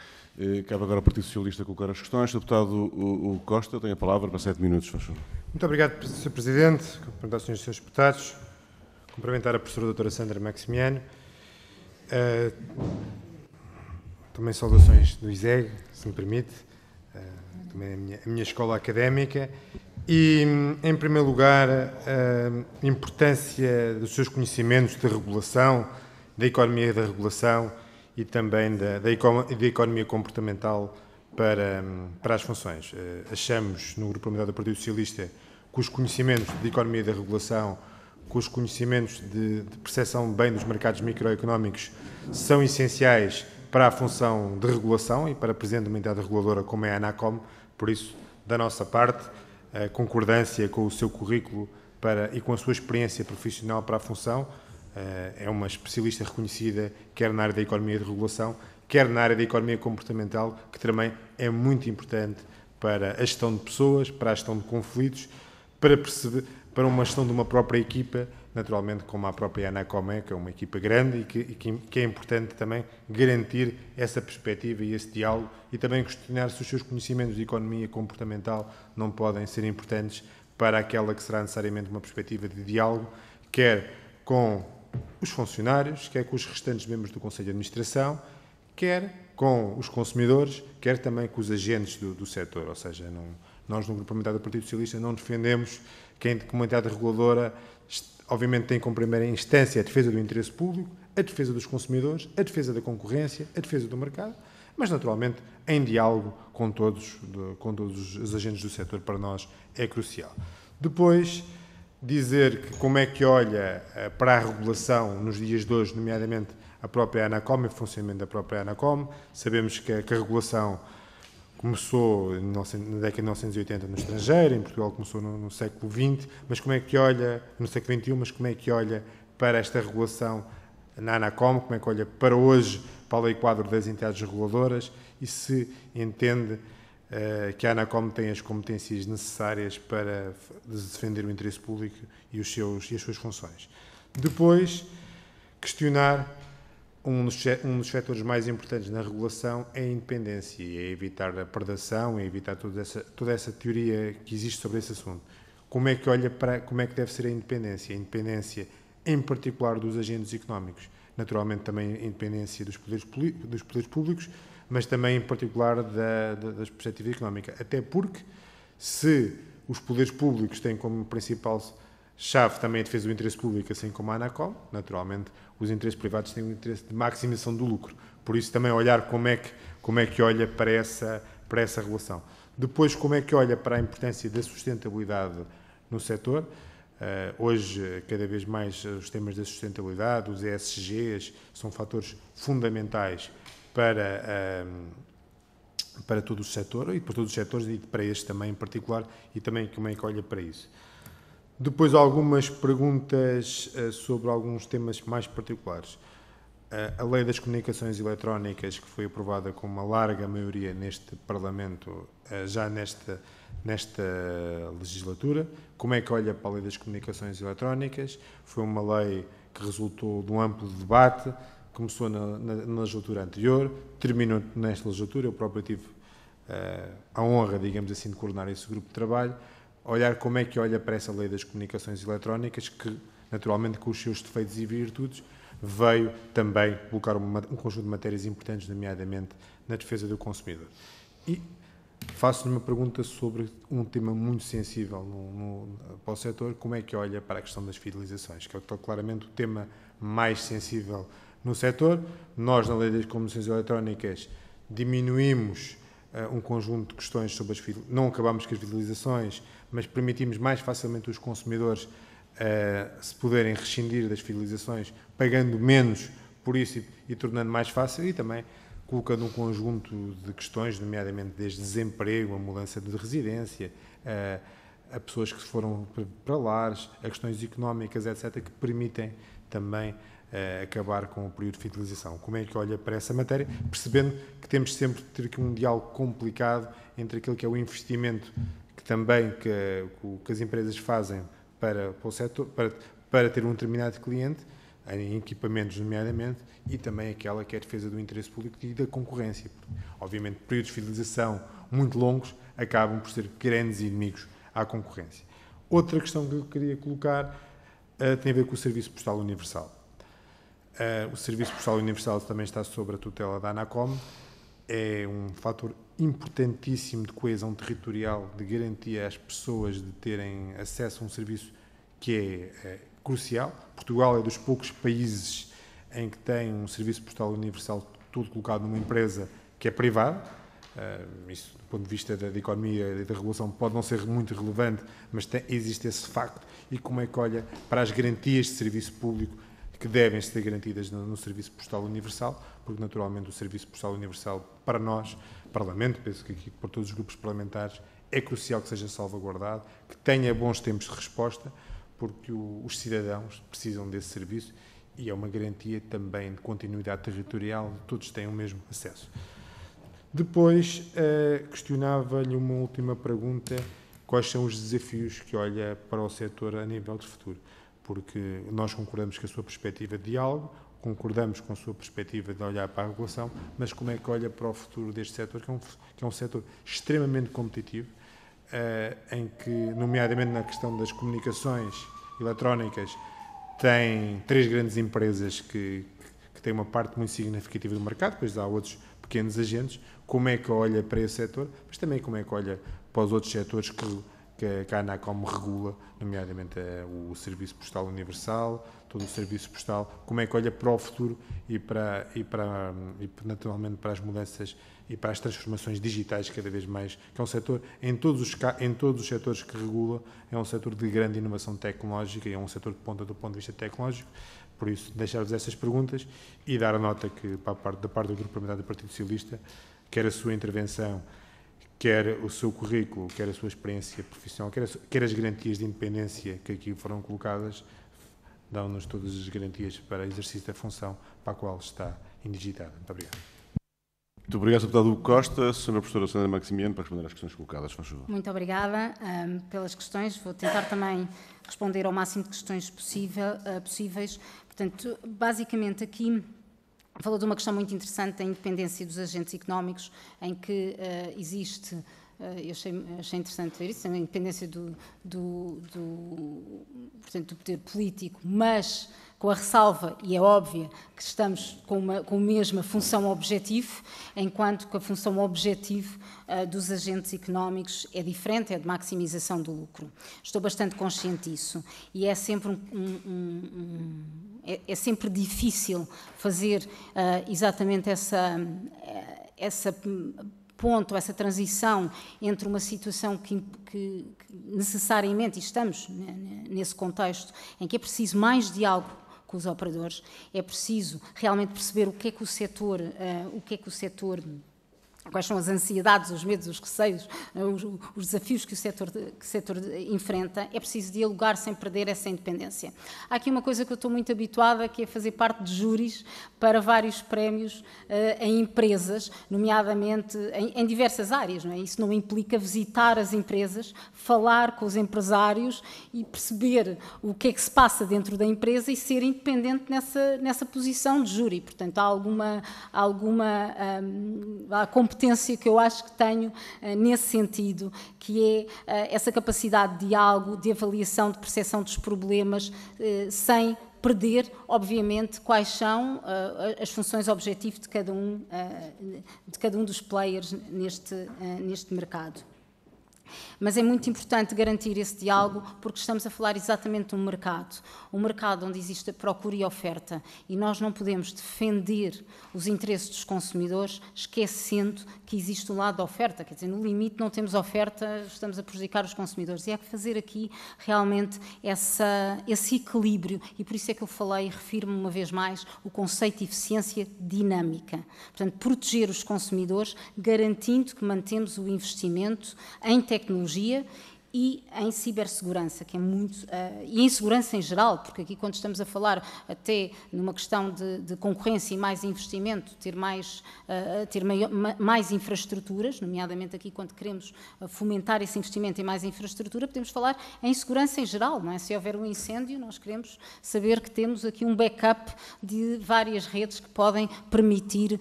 Cabe agora ao Partido Socialista colocar as questões. O deputado Hugo Costa tem a palavra para 7 minutos, faz favor. Muito obrigado, Sr. Presidente. Cumprimentar os senhores e seus deputados. Cumprimentar a professora doutora Sandra Maximiano. Também saudações do ISEG, se me permite. Também a minha escola académica. E, em primeiro lugar, a importância dos seus conhecimentos de regulação, da economia da regulação e também da economia comportamental para as funções. Achamos, no Grupo Parlamentar do Partido Socialista, que os conhecimentos de economia da regulação, que os conhecimentos de percepção bem dos mercados microeconómicos são essenciais para a função de regulação e para a presidente de uma entidade reguladora como é a ANACOM. Por isso, da nossa parte, a concordância com o seu currículo e com a sua experiência profissional para a função. É uma especialista reconhecida, quer na área da economia de regulação, quer na área da economia comportamental, que também é muito importante para a gestão de pessoas, para a gestão de conflitos, para uma gestão de uma própria equipa, naturalmente como a própria ANACOM é, que é uma equipa grande e que é importante também garantir essa perspectiva e esse diálogo e também questionar se os seus conhecimentos de economia comportamental não podem ser importantes para aquela que será necessariamente uma perspectiva de diálogo, quer com os funcionários, quer com os restantes membros do Conselho de Administração, quer com os consumidores, quer também com os agentes do setor. Ou seja, nós no Grupo Parlamentar do Partido Socialista não defendemos que a comunidade reguladora, obviamente, tem como primeira instância a defesa do interesse público, a defesa dos consumidores, a defesa da concorrência, a defesa do mercado, mas naturalmente em diálogo com todos os agentes do setor, para nós é crucial. Depois, dizer que como é que olha para a regulação nos dias de hoje, nomeadamente a própria ANACOM e o funcionamento da própria ANACOM. Sabemos que a regulação começou na década de 1980 no estrangeiro, em Portugal começou no século XX, mas como é que olha, no século XXI, mas como é que olha para esta regulação na ANACOM, como é que olha para hoje, para a lei quadro das entidades reguladoras e se entende que a ANACOM tem as competências necessárias para defender o interesse público e as suas funções. Depois, questionar um dos setores mais importantes na regulação é a independência, é evitar a predação, é evitar toda essa teoria que existe sobre esse assunto. Como é que olha para como é que deve ser a independência? A independência, em particular, dos agentes económicos, naturalmente também a independência dos poderes públicos, mas também, em particular, da perspectiva económica. Até porque, se os poderes públicos têm como principal chave também a defesa do interesse público, assim como a ANACOM. Naturalmente, os interesses privados têm um interesse de maximização do lucro. Por isso, também olhar como é que olha para essa relação. Depois, como é que olha para a importância da sustentabilidade no setor. Hoje, cada vez mais, os temas da sustentabilidade, os ESGs, são fatores fundamentais para todo o setor, e para todos os setores, e para este também em particular, e também como é que olha para isso. Depois, algumas perguntas sobre alguns temas mais particulares. A Lei das Comunicações Eletrónicas, que foi aprovada com uma larga maioria neste Parlamento, já nesta legislatura. Como é que olha para a Lei das Comunicações Eletrónicas? Foi uma lei que resultou de um amplo debate, começou na legislatura anterior, terminou nesta legislatura. Eu próprio tive a honra, digamos assim, de coordenar esse grupo de trabalho. Olhar como é que olha para essa Lei das Comunicações Eletrónicas, que, naturalmente, com os seus defeitos e virtudes, veio também colocar um conjunto de matérias importantes, nomeadamente na defesa do consumidor. E faço-lhe uma pergunta sobre um tema muito sensível para o setor: como é que olha para a questão das fidelizações, que é claramente o tema mais sensível no setor. Nós, na Lei das Comunicações Eletrónicas, diminuímos um conjunto de questões sobre as fidelizações. Não acabamos com as fidelizações, mas permitimos mais facilmente os consumidores se poderem rescindir das fidelizações, pagando menos por isso e tornando mais fácil, e também colocando um conjunto de questões, nomeadamente desde desemprego, a mudança de residência, a pessoas que foram para lares, a questões económicas, etc., que permitem também acabar com o período de fidelização. Como é que olha para essa matéria? Percebendo que temos sempre de ter aqui um diálogo complicado entre aquilo que é o investimento que também que as empresas fazem para o setor, para ter um determinado cliente, em equipamentos nomeadamente, e também aquela que é a defesa do interesse público e da concorrência. Obviamente, períodos de fidelização muito longos acabam por ser grandes inimigos à concorrência. Outra questão que eu queria colocar tem a ver com o Serviço Postal Universal. O Serviço Postal Universal também está sob a tutela da ANACOM. É um fator importantíssimo de coesão territorial, de garantia às pessoas de terem acesso a um serviço que é crucial. Portugal é dos poucos países em que tem um serviço postal universal tudo colocado numa empresa que é privada. Isso, do ponto de vista da economia e da regulação, pode não ser muito relevante, mas existe esse facto. E como é que olha para as garantias de serviço público que devem ser garantidas no Serviço Postal Universal, porque, naturalmente, o Serviço Postal Universal, para nós, Parlamento, penso que aqui para todos os grupos parlamentares, é crucial que seja salvaguardado, que tenha bons tempos de resposta, porque os cidadãos precisam desse serviço e é uma garantia também de continuidade territorial, todos têm o mesmo acesso. Depois, questionava-lhe uma última pergunta: quais são os desafios que olha para o setor a nível de futuro? Porque nós concordamos com a sua perspectiva de diálogo, concordamos com a sua perspectiva de olhar para a regulação, mas como é que olha para o futuro deste setor, que é um setor extremamente competitivo, em que, nomeadamente na questão das comunicações eletrónicas, tem 3 grandes empresas que têm uma parte muito significativa do mercado, depois há outros pequenos agentes. Como é que olha para esse setor, mas também como é que olha para os outros setores que a ANACOM regula, nomeadamente o Serviço Postal Universal, todo o Serviço Postal, como é que olha para o futuro e naturalmente para as mudanças e para as transformações digitais cada vez mais, que é um setor, em todos os setores que regula, é um setor de grande inovação tecnológica e é um setor de ponta do ponto de vista tecnológico. Por isso, deixar-vos essas perguntas e dar a nota que, da parte do Grupo Parlamentar do Partido Socialista, quer a sua intervenção, quer o seu currículo, quer a sua experiência profissional, quer as garantias de independência que aqui foram colocadas, dão-nos todas as garantias para o exercício da função para a qual está indigitada. Muito obrigado. Muito obrigado, Sr. Deputado Hugo Costa. Sra. Professora Sandra Maximiano, para responder às questões colocadas, faz favor. Muito obrigada pelas questões. Vou tentar também responder ao máximo de questões possíveis. Portanto, basicamente aqui falou de uma questão muito interessante, da independência dos agentes económicos, em que existe achei interessante ver isso, a independência portanto, do poder político, mas com a ressalva, e é óbvia, que estamos com a mesma função objetivo, enquanto que a função objetivo dos agentes económicos é diferente, é de maximização do lucro. Estou bastante consciente disso, e é sempre é sempre difícil fazer exatamente essa ponto, essa transição entre uma situação que necessariamente, e estamos nesse contexto, em que é preciso mais diálogo com os operadores, é preciso realmente perceber o que é que o setor quais são as ansiedades, os medos, os receios, os desafios que o setor enfrenta, é preciso dialogar sem perder essa independência. Há aqui uma coisa que eu estou muito habituada, que é fazer parte de júris para vários prémios em empresas, nomeadamente em diversas áreas, não é? Isso não implica visitar as empresas, falar com os empresários e perceber o que é que se passa dentro da empresa e ser independente nessa posição de júri. Portanto, há alguma competência que eu acho que tenho nesse sentido, que é essa capacidade de diálogo, de avaliação, de percepção dos problemas, sem perder, obviamente, quais são as funções objetivo de cada um dos players neste mercado. Mas é muito importante garantir esse diálogo porque estamos a falar exatamente de um mercado onde existe a procura e a oferta, e nós não podemos defender os interesses dos consumidores esquecendo que existe o lado da oferta, quer dizer, no limite não temos oferta, estamos a prejudicar os consumidores, e há que fazer aqui realmente esse equilíbrio, e por isso é que eu falei e refiro-me uma vez mais o conceito de eficiência dinâmica. Portanto, proteger os consumidores garantindo que mantemos o investimento em tecnologia e em cibersegurança, que é muito, e em segurança em geral, porque aqui quando estamos a falar até numa questão de concorrência e mais investimento, ter mais infraestruturas, nomeadamente aqui quando queremos fomentar esse investimento em mais infraestrutura, podemos falar em segurança em geral, não é? Se houver um incêndio, nós queremos saber que temos aqui um backup de várias redes que podem permitir,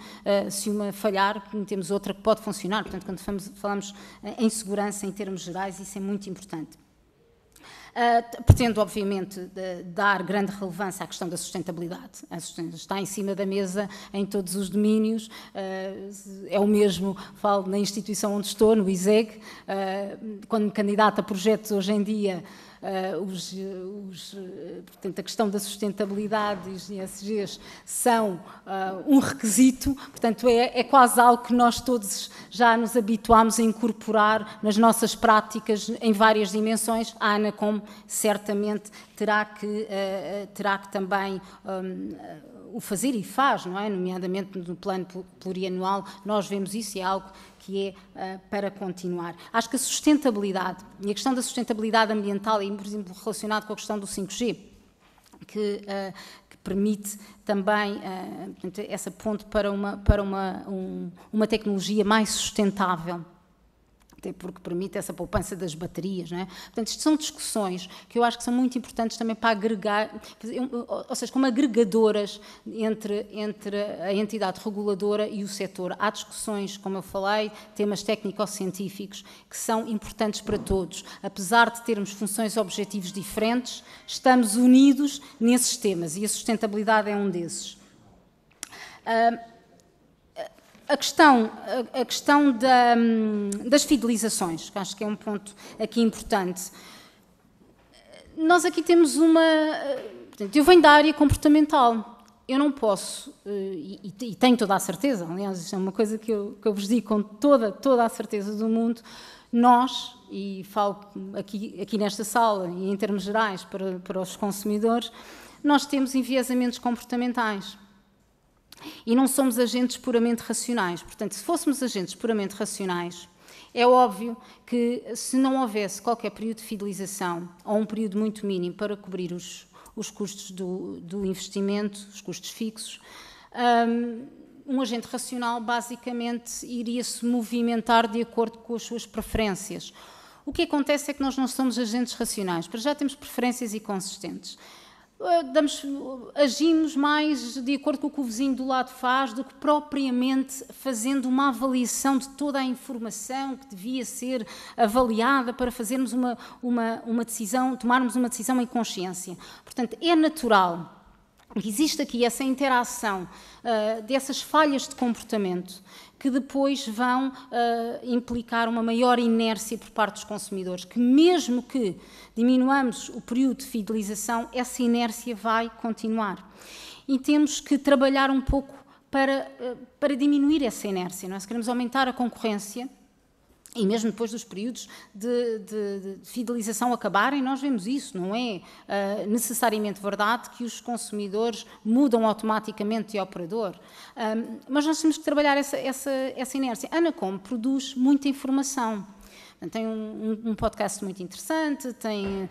se uma falhar, temos outra que pode funcionar. Portanto, quando falamos em segurança em termos gerais, isso é muito importante. Pretendo, obviamente, dar grande relevância à questão da sustentabilidade. A sustentabilidade está em cima da mesa em todos os domínios. É o mesmo, falo na instituição onde estou, no ISEG, quando me candidato a projetos hoje em dia, portanto, a questão da sustentabilidade e os ESGs são um requisito, portanto, é quase algo que nós todos já nos habituámos a incorporar nas nossas práticas em várias dimensões. A ANACOM certamente terá que também o fazer, e faz, não é? Nomeadamente no plano plurianual, nós vemos isso e é algo que é para continuar. Acho que a sustentabilidade, e a questão da sustentabilidade ambiental, e por exemplo relacionado com a questão do 5G, que permite também portanto, essa ponte para uma tecnologia mais sustentável, até porque permite essa poupança das baterias, não é? Portanto, isto são discussões que eu acho que são muito importantes também para agregar, ou seja, como agregadoras entre a entidade reguladora e o setor. Há discussões, como eu falei, temas técnico-científicos, que são importantes para todos. Apesar de termos funções e objetivos diferentes, estamos unidos nesses temas, e a sustentabilidade é um desses. A questão das fidelizações, que acho que é um ponto aqui importante. Nós aqui temos portanto, eu venho da área comportamental. Eu não posso, e tenho toda a certeza, aliás, isto é uma coisa que eu vos digo com toda a certeza do mundo, nós, e falo aqui nesta sala e em termos gerais para os consumidores, nós temos enviesamentos comportamentais. E não somos agentes puramente racionais. Portanto, se fôssemos agentes puramente racionais, é óbvio que se não houvesse qualquer período de fidelização ou um período muito mínimo para cobrir os custos do investimento, os custos fixos, um agente racional basicamente iria se movimentar de acordo com as suas preferências. O que acontece é que nós não somos agentes racionais, para já temos preferências inconsistentes. agimos mais de acordo com o que o vizinho do lado faz do que propriamente fazendo uma avaliação de toda a informação que devia ser avaliada para fazermos uma decisão, tomarmos uma decisão em consciência. Portanto, é natural que existe aqui essa interação dessas falhas de comportamento que depois vão implicar uma maior inércia por parte dos consumidores, que mesmo que diminuamos o período de fidelização, essa inércia vai continuar. E temos que trabalhar um pouco para diminuir essa inércia. Não é? Se queremos aumentar a concorrência, e mesmo depois dos períodos de fidelização acabarem, nós vemos isso. Não é necessariamente verdade que os consumidores mudam automaticamente de operador. Mas nós temos que trabalhar essa inércia. A Anacom produz muita informação. Tem um podcast muito interessante, tem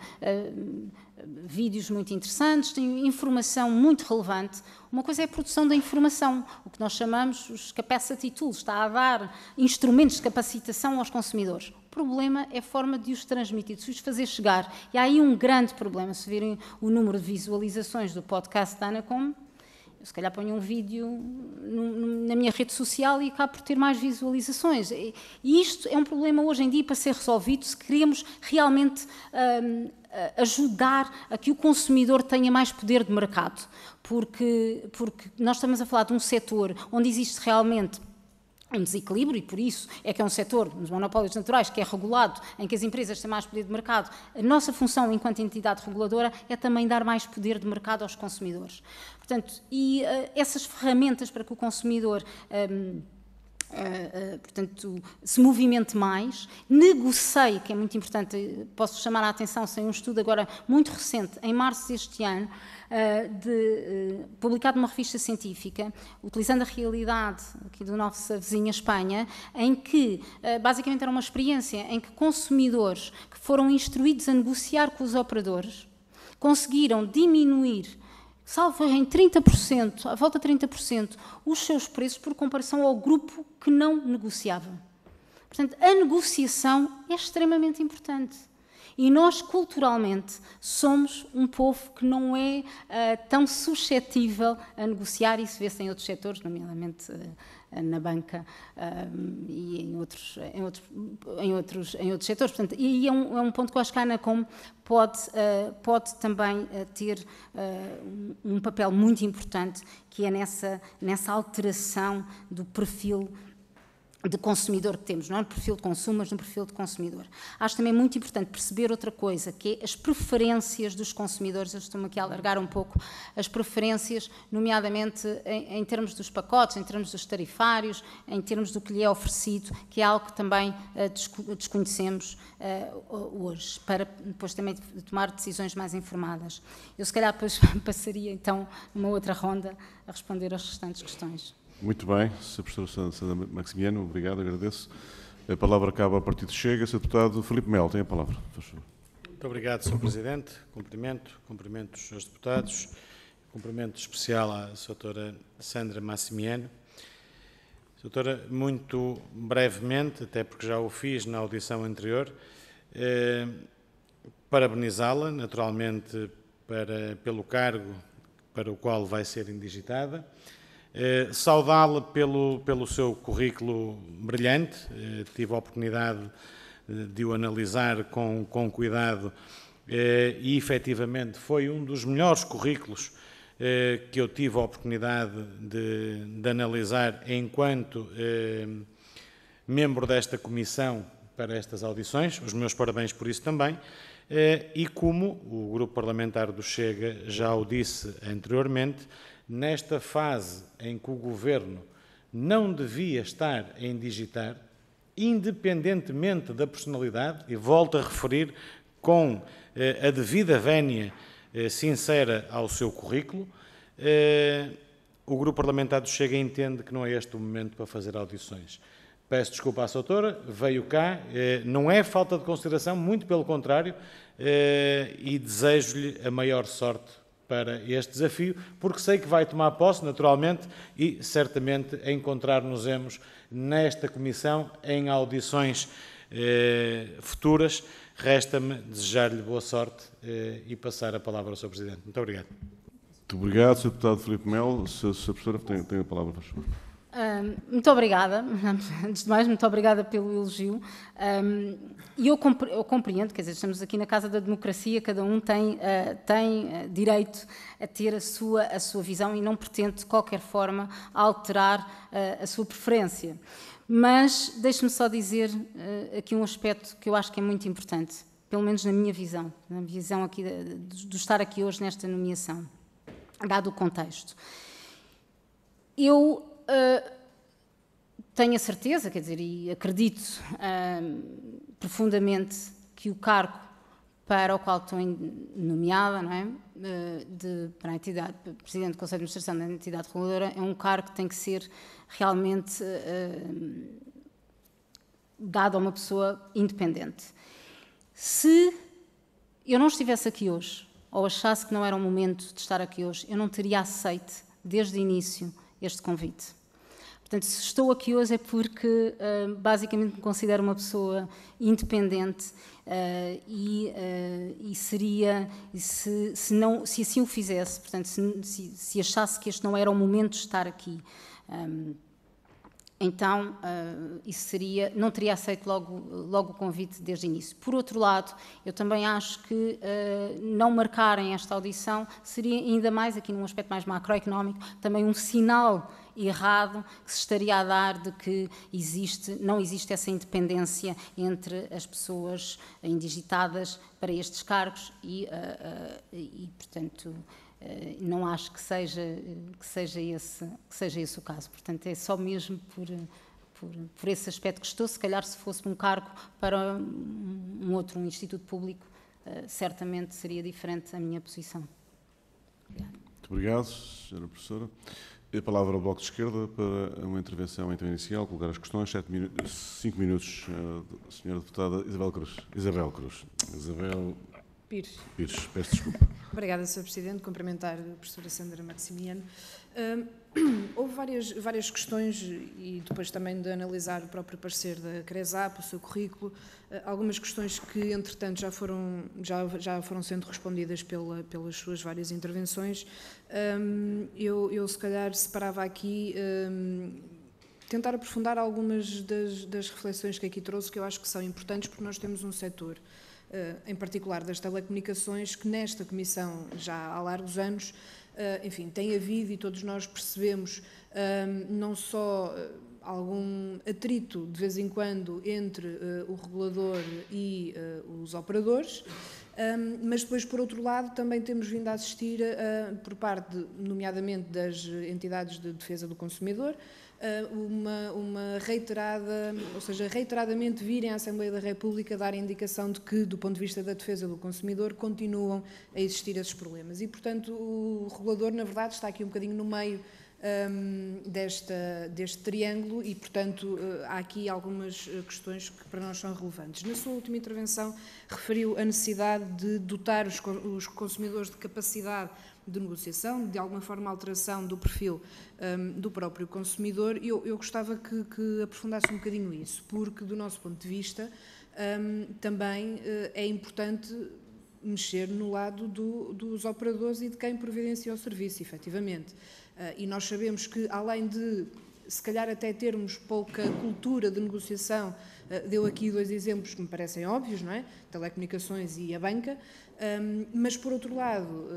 vídeos muito interessantes, tem informação muito relevante. Uma coisa é a produção da informação, o que nós chamamos os capacity tools, está a dar instrumentos de capacitação aos consumidores. O problema é a forma de os transmitir, de os fazer chegar. E há aí um grande problema. Se virem o número de visualizações do podcast da Anacom, eu se calhar ponho um vídeo na minha rede social e acabo por ter mais visualizações. E isto é um problema hoje em dia para ser resolvido se queremos realmente ajudar a que o consumidor tenha mais poder de mercado. Porque nós estamos a falar de um setor onde existe realmente um desequilíbrio, e por isso é que é um setor dos monopólios naturais que é regulado, em que as empresas têm mais poder de mercado. A nossa função enquanto entidade reguladora é também dar mais poder de mercado aos consumidores. Portanto, essas ferramentas para que o consumidor portanto, se movimente mais, negocie, que é muito importante, posso chamar a atenção, sem um estudo agora muito recente, em março deste ano, publicado numa revista científica, utilizando a realidade aqui da nossa vizinha Espanha, em que, basicamente, era uma experiência em que consumidores que foram instruídos a negociar com os operadores conseguiram diminuir, salvo em 30%, à volta de 30%, os seus preços por comparação ao grupo que não negociava. Portanto, a negociação é extremamente importante. E nós, culturalmente, somos um povo que não é tão suscetível a negociar, e isso vê-se em outros setores, nomeadamente na banca e em outros setores. Portanto, e é um ponto que eu acho que a Anacom pode também ter um papel muito importante, que é nessa alteração do perfil de consumidor que temos, não é no perfil de consumo, mas no perfil de consumidor. Acho também muito importante perceber outra coisa, que é as preferências dos consumidores. Eu estou-me aqui a alargar um pouco as preferências, nomeadamente em termos dos pacotes, em termos dos tarifários, em termos do que lhe é oferecido, que é algo que também desconhecemos hoje, para depois também tomar decisões mais informadas. Eu, se calhar, depois passaria, então, uma outra ronda a responder às restantes questões. Muito bem, Sr. Professor Sandra Maximiano, obrigado, agradeço. A palavra acaba ao Partido Chega. Sr. Deputado Filipe Melo, tem a palavra. Muito obrigado, Sr. Presidente. Cumprimento os deputados. Cumprimento especial à Sra. Sandra Maximiano. Doutora, muito brevemente, até porque já o fiz na audição anterior, parabenizá-la, naturalmente, pelo cargo para o qual vai ser indigitada. Saudá-la pelo seu currículo brilhante, tive a oportunidade de o analisar com cuidado e, efetivamente, foi um dos melhores currículos que eu tive a oportunidade de analisar enquanto membro desta comissão para estas audições. Os meus parabéns por isso também. E como o Grupo Parlamentar do Chega já o disse anteriormente, nesta fase em que o Governo não devia estar a indigitar, independentemente da personalidade, e volto a referir com a devida vénia sincera ao seu currículo, o Grupo Parlamentar do Chega entende que não é este o momento para fazer audições. Peço desculpa à doutora, veio cá, não é falta de consideração, muito pelo contrário, e desejo-lhe a maior sorte para este desafio, porque sei que vai tomar posse, naturalmente, e certamente encontrar-nos-emos nesta comissão em audições futuras, Resta-me desejar-lhe boa sorte e passar a palavra ao Sr. Presidente. Muito obrigado. Muito obrigado, Sr. Deputado Filipe Melo. Sra. Professora, tem a palavra, por favor. Muito obrigada. Antes de mais, muito obrigada pelo elogio. E eu compreendo, quer dizer, estamos aqui na Casa da Democracia, cada um tem direito a ter a sua visão e não pretende, de qualquer forma, alterar a sua preferência. Mas deixe-me só dizer aqui um aspecto que eu acho que é muito importante, pelo menos na minha visão aqui de estar aqui hoje nesta nomeação, dado o contexto. Eu tenho a certeza, quer dizer, e acredito profundamente que o cargo para o qual estou nomeada, não é, para a entidade, Presidente do Conselho de Administração da entidade reguladora, é um cargo que tem que ser realmente dado a uma pessoa independente. Se eu não estivesse aqui hoje, ou achasse que não era o momento de estar aqui hoje, eu não teria aceito, desde o início, este convite. Portanto, se estou aqui hoje é porque, basicamente, me considero uma pessoa independente e seria, se assim o fizesse, portanto, se achasse que este não era o momento de estar aqui, então isso não teria aceito logo o convite desde o início. Por outro lado, eu também acho que não marcarem esta audição seria ainda mais, aqui num aspecto mais macroeconómico, também um sinal errado que se estaria a dar de que não existe essa independência entre as pessoas indigitadas para estes cargos e portanto, não acho que seja esse o caso. Portanto, é só mesmo por esse aspecto que estou. Se calhar, se fosse um cargo para um instituto público, certamente seria diferente a minha posição. Obrigada. Muito obrigado, Sra. Professora. A palavra ao Bloco de Esquerda para uma intervenção inicial, colocar as questões. 5 minutos, Sra. Deputada Isabel Cruz. Isabel Pires, peço desculpa. Obrigada, Sr. Presidente. Cumprimentar a professora Sandra Maximiano. Houve várias questões e depois também de analisar o próprio parecer da CRESAP, o seu currículo, algumas questões que, entretanto, já foram sendo respondidas pelas suas várias intervenções. Eu se calhar, separava aqui tentar aprofundar algumas das reflexões que aqui trouxe, que eu acho que são importantes, porque nós temos um setor, em particular das telecomunicações, que nesta Comissão já há largos anos, enfim, tem havido e todos nós percebemos não só algum atrito de vez em quando entre o regulador e os operadores, mas depois, por outro lado, também temos vindo a assistir, por parte, nomeadamente, das entidades de defesa do consumidor, uma reiterada, ou seja, reiteradamente virem à Assembleia da República dar a indicação de que, do ponto de vista da defesa do consumidor, continuam a existir esses problemas. E, portanto, o regulador, na verdade, está aqui um bocadinho no meio deste triângulo e, portanto, há aqui algumas questões que para nós são relevantes. Na sua última intervenção, referiu a necessidade de dotar os consumidores de capacidade de negociação, de alguma forma alteração do perfil do próprio consumidor. Eu gostava que aprofundasse um bocadinho isso, porque, do nosso ponto de vista, também é importante mexer no lado dos operadores e de quem providencia o serviço, efetivamente. E nós sabemos que, além de, se calhar, até termos pouca cultura de negociação, deu aqui 2 exemplos que me parecem óbvios, não é? Telecomunicações e a banca, mas, por outro lado,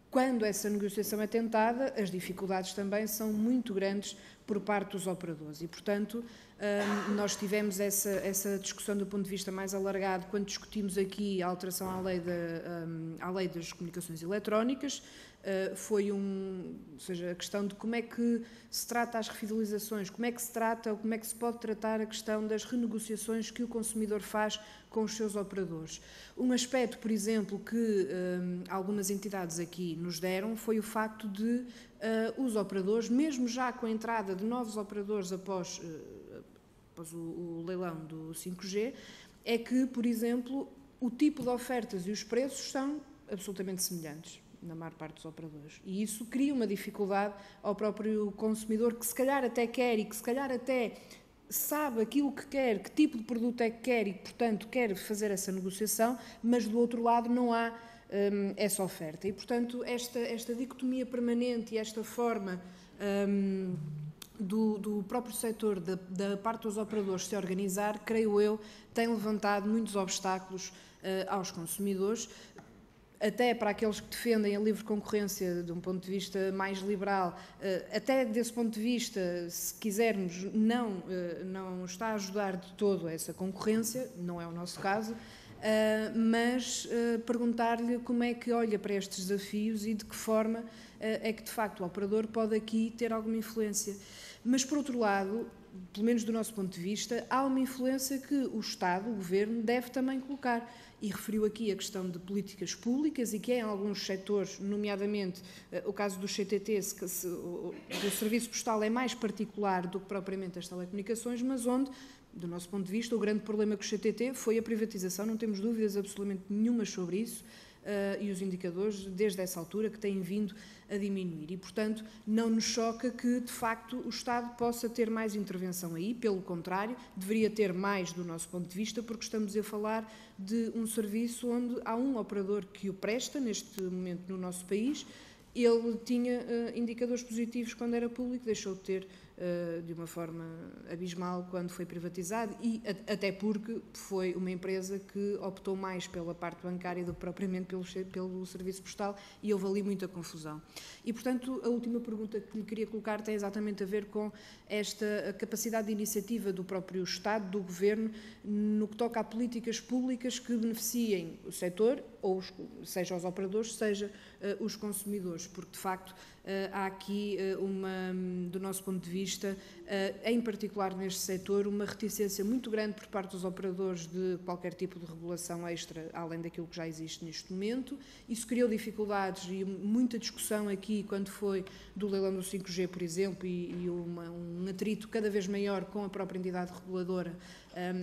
quando essa negociação é tentada, as dificuldades também são muito grandes por parte dos operadores e, portanto, nós tivemos essa discussão do ponto de vista mais alargado quando discutimos aqui a alteração à lei das comunicações eletrónicas. Foi ou seja, a questão de como é que se trata as refidelizações, como é que se pode tratar a questão das renegociações que o consumidor faz com os seus operadores. Um aspecto, por exemplo, que algumas entidades aqui nos deram foi o facto de os operadores, mesmo já com a entrada de novos operadores após o leilão do 5G, é que, por exemplo, o tipo de ofertas e os preços são absolutamente semelhantes na maior parte dos operadores. E isso cria uma dificuldade ao próprio consumidor que se calhar até quer e que se calhar até sabe aquilo que quer, que tipo de produto é que quer e, portanto, quer fazer essa negociação, mas do outro lado não há essa oferta. E, portanto, esta dicotomia permanente e esta forma do próprio setor, da parte dos operadores se organizar, creio eu, tem levantado muitos obstáculos aos consumidores, até para aqueles que defendem a livre concorrência de um ponto de vista mais liberal, até desse ponto de vista, se quisermos, não está a ajudar de todo essa concorrência, não é o nosso caso, mas perguntar-lhe como é que olha para estes desafios e de que forma é que, de facto, o operador pode aqui ter alguma influência. Mas, por outro lado, pelo menos do nosso ponto de vista, há uma influência que o Estado, o Governo, deve também colocar. E referiu aqui a questão de políticas públicas e que em alguns setores, nomeadamente o caso do CTT, do Serviço Postal é mais particular do que propriamente as telecomunicações, mas onde, do nosso ponto de vista, o grande problema com o CTT foi a privatização, não temos dúvidas absolutamente nenhumas sobre isso, e os indicadores, desde essa altura, que têm vindo a diminuir. E, portanto, não nos choca que, de facto, o Estado possa ter mais intervenção aí, pelo contrário, deveria ter mais do nosso ponto de vista, porque estamos a falar de um serviço onde há um operador que o presta, neste momento, no nosso país. Ele tinha indicadores positivos quando era público, deixou de ter de uma forma abismal quando foi privatizado e até porque foi uma empresa que optou mais pela parte bancária do que propriamente pelo serviço postal e houve ali muita confusão. E, portanto, a última pergunta que lhe queria colocar tem exatamente a ver com esta capacidade de iniciativa do próprio Estado, do Governo, no que toca a políticas públicas que beneficiem o setor, ou seja os operadores, seja os consumidores, porque, de facto, há aqui do nosso ponto de vista, em particular neste setor, uma reticência muito grande por parte dos operadores de qualquer tipo de regulação extra, além daquilo que já existe neste momento. Isso criou dificuldades e muita discussão aqui quando foi do leilão do 5G, por exemplo, e um atrito cada vez maior com a própria entidade reguladora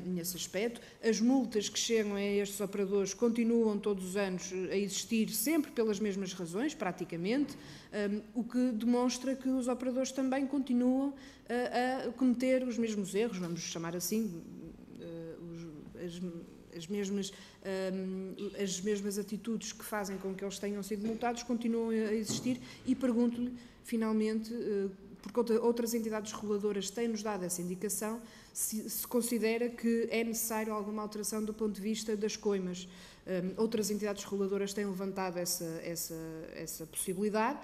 nesse aspecto. As multas que chegam a estes operadores continuam todos os anos a existir sempre pelas mesmas razões, praticamente, o que demonstra que os operadores também continuam a cometer os mesmos erros, vamos chamar assim, as mesmas atitudes que fazem com que eles tenham sido multados continuam a existir e pergunto-lhe, finalmente, porque outras entidades reguladoras têm-nos dado essa indicação, se considera que é necessário alguma alteração do ponto de vista das coimas. Outras entidades reguladoras têm levantado essa possibilidade.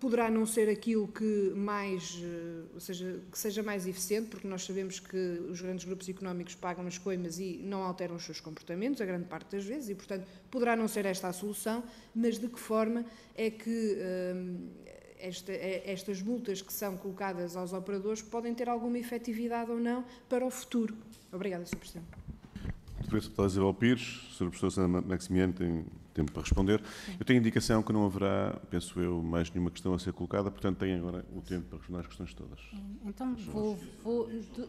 Poderá não ser aquilo que que seja mais eficiente, porque nós sabemos que os grandes grupos económicos pagam as coimas e não alteram os seus comportamentos, a grande parte das vezes, e, portanto, poderá não ser esta a solução, mas de que forma é que estas multas que são colocadas aos operadores podem ter alguma efetividade ou não para o futuro? Obrigada, Sr. Presidente. Deputada Isabel Pires, Sr. Professor Sandra Maximiano, tem tempo para responder. Eu tenho indicação que não haverá, penso eu, mais nenhuma questão a ser colocada, portanto tenho agora o tempo para responder às questões todas. Então vou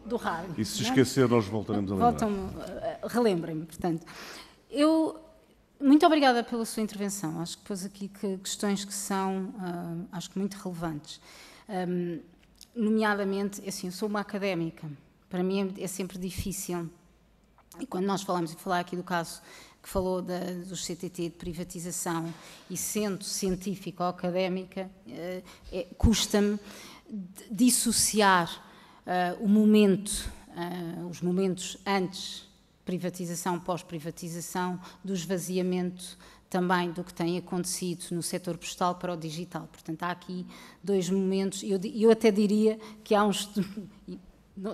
do rádio. E se esquecer, nós voltaremos a lembrar. Relembrem-me, portanto. Muito obrigada pela sua intervenção. Acho que pôs aqui questões que são, acho que muito relevantes. Nomeadamente, assim, eu sou uma académica. Para mim é sempre difícil. E quando nós falamos, e falar aqui do caso que falou do CTT de privatização, e sendo científica ou académica, custa-me dissociar os momentos antes privatização, pós-privatização, do esvaziamento também do que tem acontecido no setor postal para o digital. Portanto, há aqui dois momentos, e eu até diria que há uns...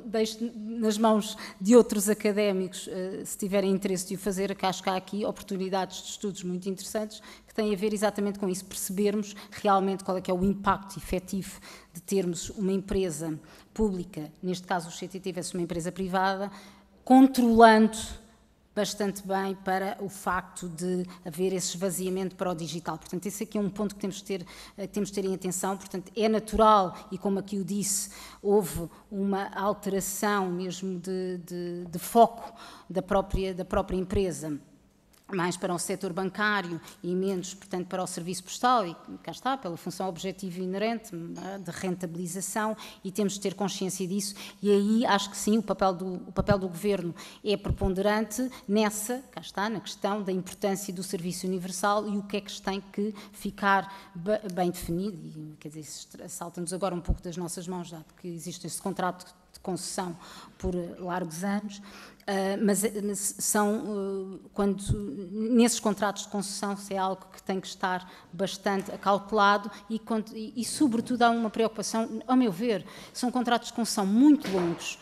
Deixo nas mãos de outros académicos, se tiverem interesse de o fazer, que acho que há aqui oportunidades de estudos muito interessantes que têm a ver exatamente com isso, percebermos realmente qual é que é o impacto efetivo de termos uma empresa pública, neste caso o CTT tivesse uma empresa privada, controlando bastante bem para o facto de haver esse esvaziamento para o digital. Portanto, esse aqui é um ponto que temos de ter em atenção. Portanto, é natural, e como aqui o disse, houve uma alteração mesmo de foco da própria empresa mais para o setor bancário e menos, portanto, para o serviço postal, e cá está, pela função objetiva inerente de rentabilização, e temos de ter consciência disso, e aí acho que sim, o papel do Governo é preponderante cá está, na questão da importância do serviço universal e o que é que tem que ficar bem definido, e, quer dizer, salta-nos agora um pouco das nossas mãos, dado que existe esse contrato de concessão por largos anos, mas são, nesses contratos de concessão, é algo que tem que estar bastante acautelado e, sobretudo, há uma preocupação, ao meu ver, são contratos de concessão muito longos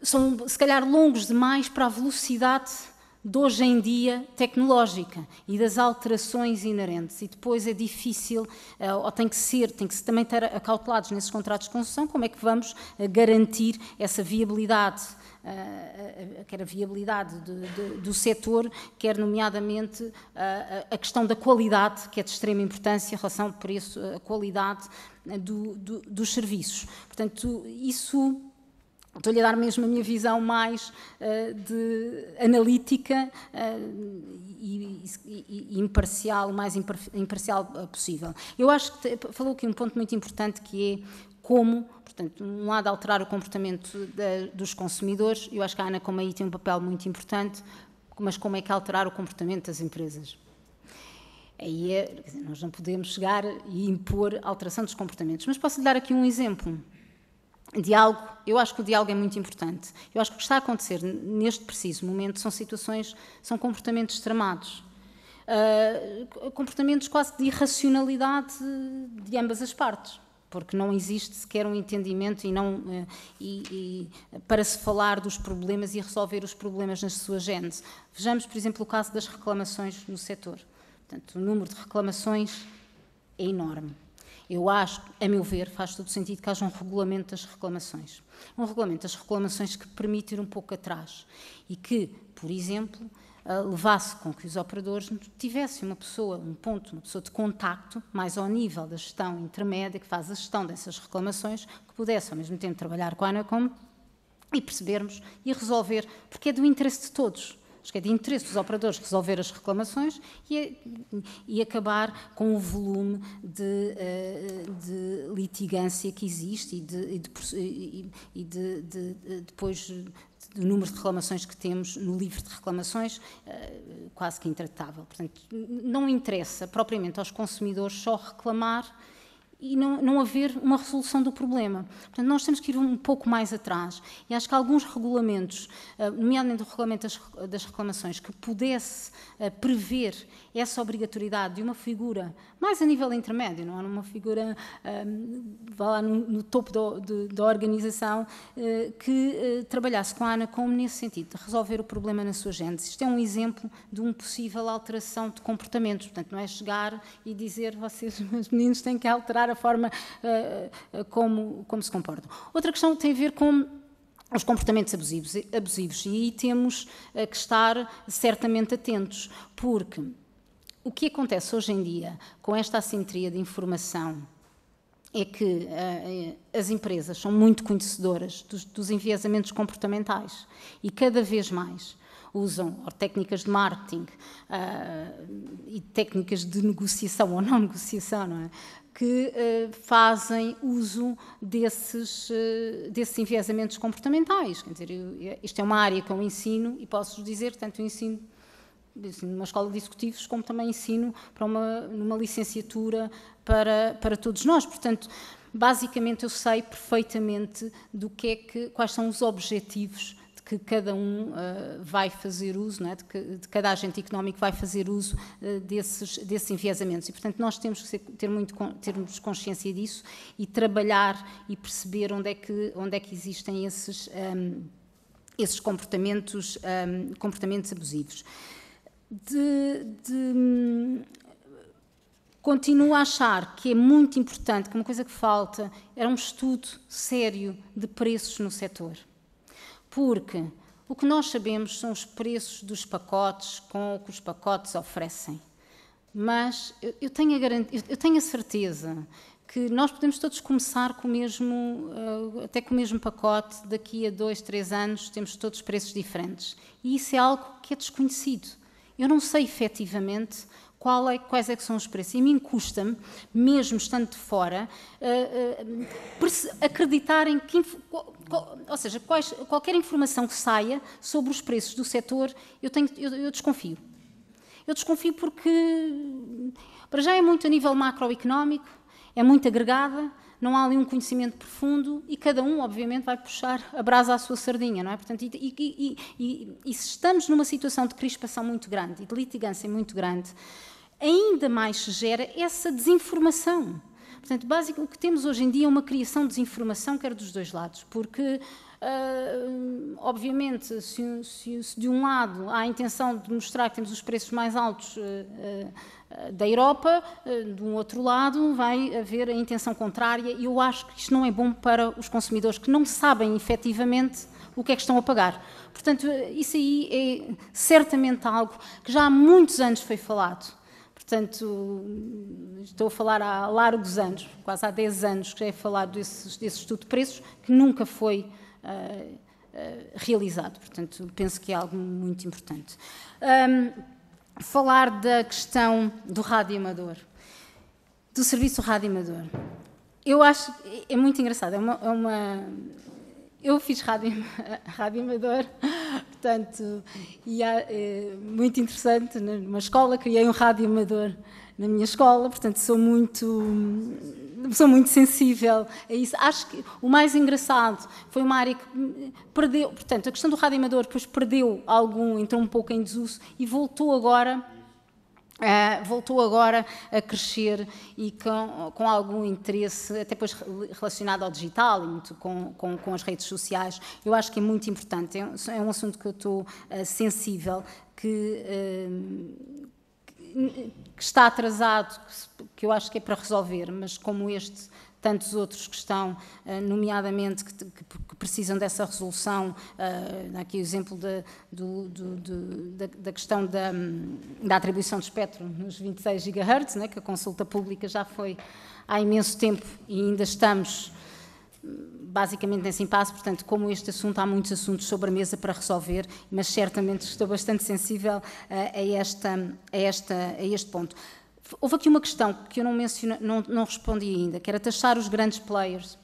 são, se calhar, longos demais para a velocidade de hoje em dia tecnológica e das alterações inerentes, e depois é difícil, ou tem que também estar acautelados nesses contratos de concessão, como é que vamos garantir essa viabilidade, quer a viabilidade do setor, quer nomeadamente a questão da qualidade, que é de extrema importância, a relação de preço, a qualidade dos serviços. Portanto, isso... Estou-lhe a dar mesmo a minha visão mais analítica e imparcial, o mais imparcial possível. Eu acho que falou aqui um ponto muito importante, que é como, portanto, um lado, alterar o comportamento dos consumidores. Eu acho que a ANACOM aí tem um papel muito importante, mas como é que alterar o comportamento das empresas? Aí quer dizer, nós não podemos chegar e impor a alteração dos comportamentos, mas posso lhe dar aqui um exemplo. Diálogo, eu acho que o diálogo é muito importante. Eu acho que o que está a acontecer neste preciso momento são comportamentos extremados. Comportamentos quase de irracionalidade de ambas as partes, porque não existe sequer um entendimento para se falar dos problemas e resolver os problemas na sua gênese. Vejamos, por exemplo, o caso das reclamações no setor. Portanto, o número de reclamações é enorme. Eu acho, a meu ver, faz todo sentido que haja um regulamento das reclamações. Um regulamento das reclamações que permite ir um pouco atrás e que, por exemplo, levasse com que os operadores tivessem uma pessoa de contacto, mais ao nível da gestão intermédia, que faz a gestão dessas reclamações, que pudesse, ao mesmo tempo, trabalhar com a ANACOM e percebermos e resolver, porque é do interesse de todos. Acho que é de interesse dos operadores resolver as reclamações e acabar com o volume de litigância que existe e depois do número de reclamações que temos no livro de reclamações, quase que intratável. Portanto, não interessa propriamente aos consumidores só reclamar e não haver uma resolução do problema. Portanto, nós temos que ir um pouco mais atrás. E acho que alguns regulamentos, nomeadamente o regulamento das reclamações, que pudesse prever essa obrigatoriedade de uma figura, mais a nível intermédio, não é uma figura, vá lá no topo da organização, que trabalhasse com a ANACOM nesse sentido, de resolver o problema na sua gênese. Isto é um exemplo de uma possível alteração de comportamentos. Portanto, não é chegar e dizer, vocês, os meninos, têm que alterar a forma como se comportam. Outra questão tem a ver com os comportamentos abusivos, e aí temos que estar certamente atentos, porque o que acontece hoje em dia com esta assimetria de informação é que as empresas são muito conhecedoras dos enviesamentos comportamentais e cada vez mais usam técnicas de marketing e técnicas de negociação ou não negociação, não é? Que fazem uso desses enviesamentos comportamentais. Quer dizer, isto é uma área que eu ensino e posso dizer, tanto ensino numa escola de executivos, como também ensino numa licenciatura para todos nós. Portanto, basicamente eu sei perfeitamente quais são os objetivos que cada um vai fazer uso, não é? de cada agente económico vai fazer uso desses enviesamentos. E, portanto, nós temos que termos consciência disso e trabalhar e perceber onde é que existem esses comportamentos abusivos. Continuo a achar que é muito importante, que uma coisa que falta era um estudo sério de preços no setor. Porque o que nós sabemos são os preços dos pacotes com o que os pacotes oferecem. Mas eu tenho a certeza que nós podemos todos começar com o mesmo, até com o mesmo pacote, daqui a 2, 3 anos temos todos preços diferentes. E isso é algo que é desconhecido. Eu não sei efetivamente quais é que são os preços. E a mim custa-me, mesmo estando de fora, acreditar em que, ou seja, qualquer informação que saia sobre os preços do setor, eu desconfio. Eu desconfio porque, para já, é muito a nível macroeconómico, é muito agregada, não há ali um conhecimento profundo e cada um, obviamente, vai puxar a brasa à sua sardinha, não é? Portanto, e se estamos numa situação de crispação muito grande e de litigância muito grande, ainda mais se gera essa desinformação. Portanto, basicamente, o que temos hoje em dia é uma criação de desinformação, quer dos dois lados, porque, obviamente, se de um lado há a intenção de mostrar que temos os preços mais altos da Europa, de um outro lado vai haver a intenção contrária, e eu acho que isto não é bom para os consumidores que não sabem efetivamente o que é que estão a pagar. Portanto, isso aí é certamente algo que já há muitos anos foi falado. Portanto, estou a falar há largos anos, quase há 10 anos que já é falado desse estudo de preços, que nunca foi realizado. Portanto, penso que é algo muito importante. Falar da questão do rádio amador, do serviço rádio amador. Eu acho que é muito engraçado. Eu fiz rádio amador, portanto, e é muito interessante. Numa escola, criei um rádio amador na minha escola, portanto, sou muito sensível a isso. Acho que o mais engraçado foi uma área que perdeu, portanto, a questão do rádio amador depois perdeu entrou um pouco em desuso e voltou agora a crescer e com algum interesse, até depois relacionado ao digital e muito com as redes sociais. Eu acho que é muito importante, é um assunto que eu estou sensível, que está atrasado, que eu acho que é para resolver, mas como tantos outros que estão, nomeadamente, que precisam dessa resolução. Aqui o exemplo da questão da atribuição de espectro nos 26 GHz, né, que a consulta pública já foi há imenso tempo e ainda estamos basicamente nesse impasse. Portanto, como este assunto, há muitos assuntos sobre a mesa para resolver, mas certamente estou bastante sensível a este ponto. Houve aqui uma questão que eu não respondi ainda, que era taxar os grandes players.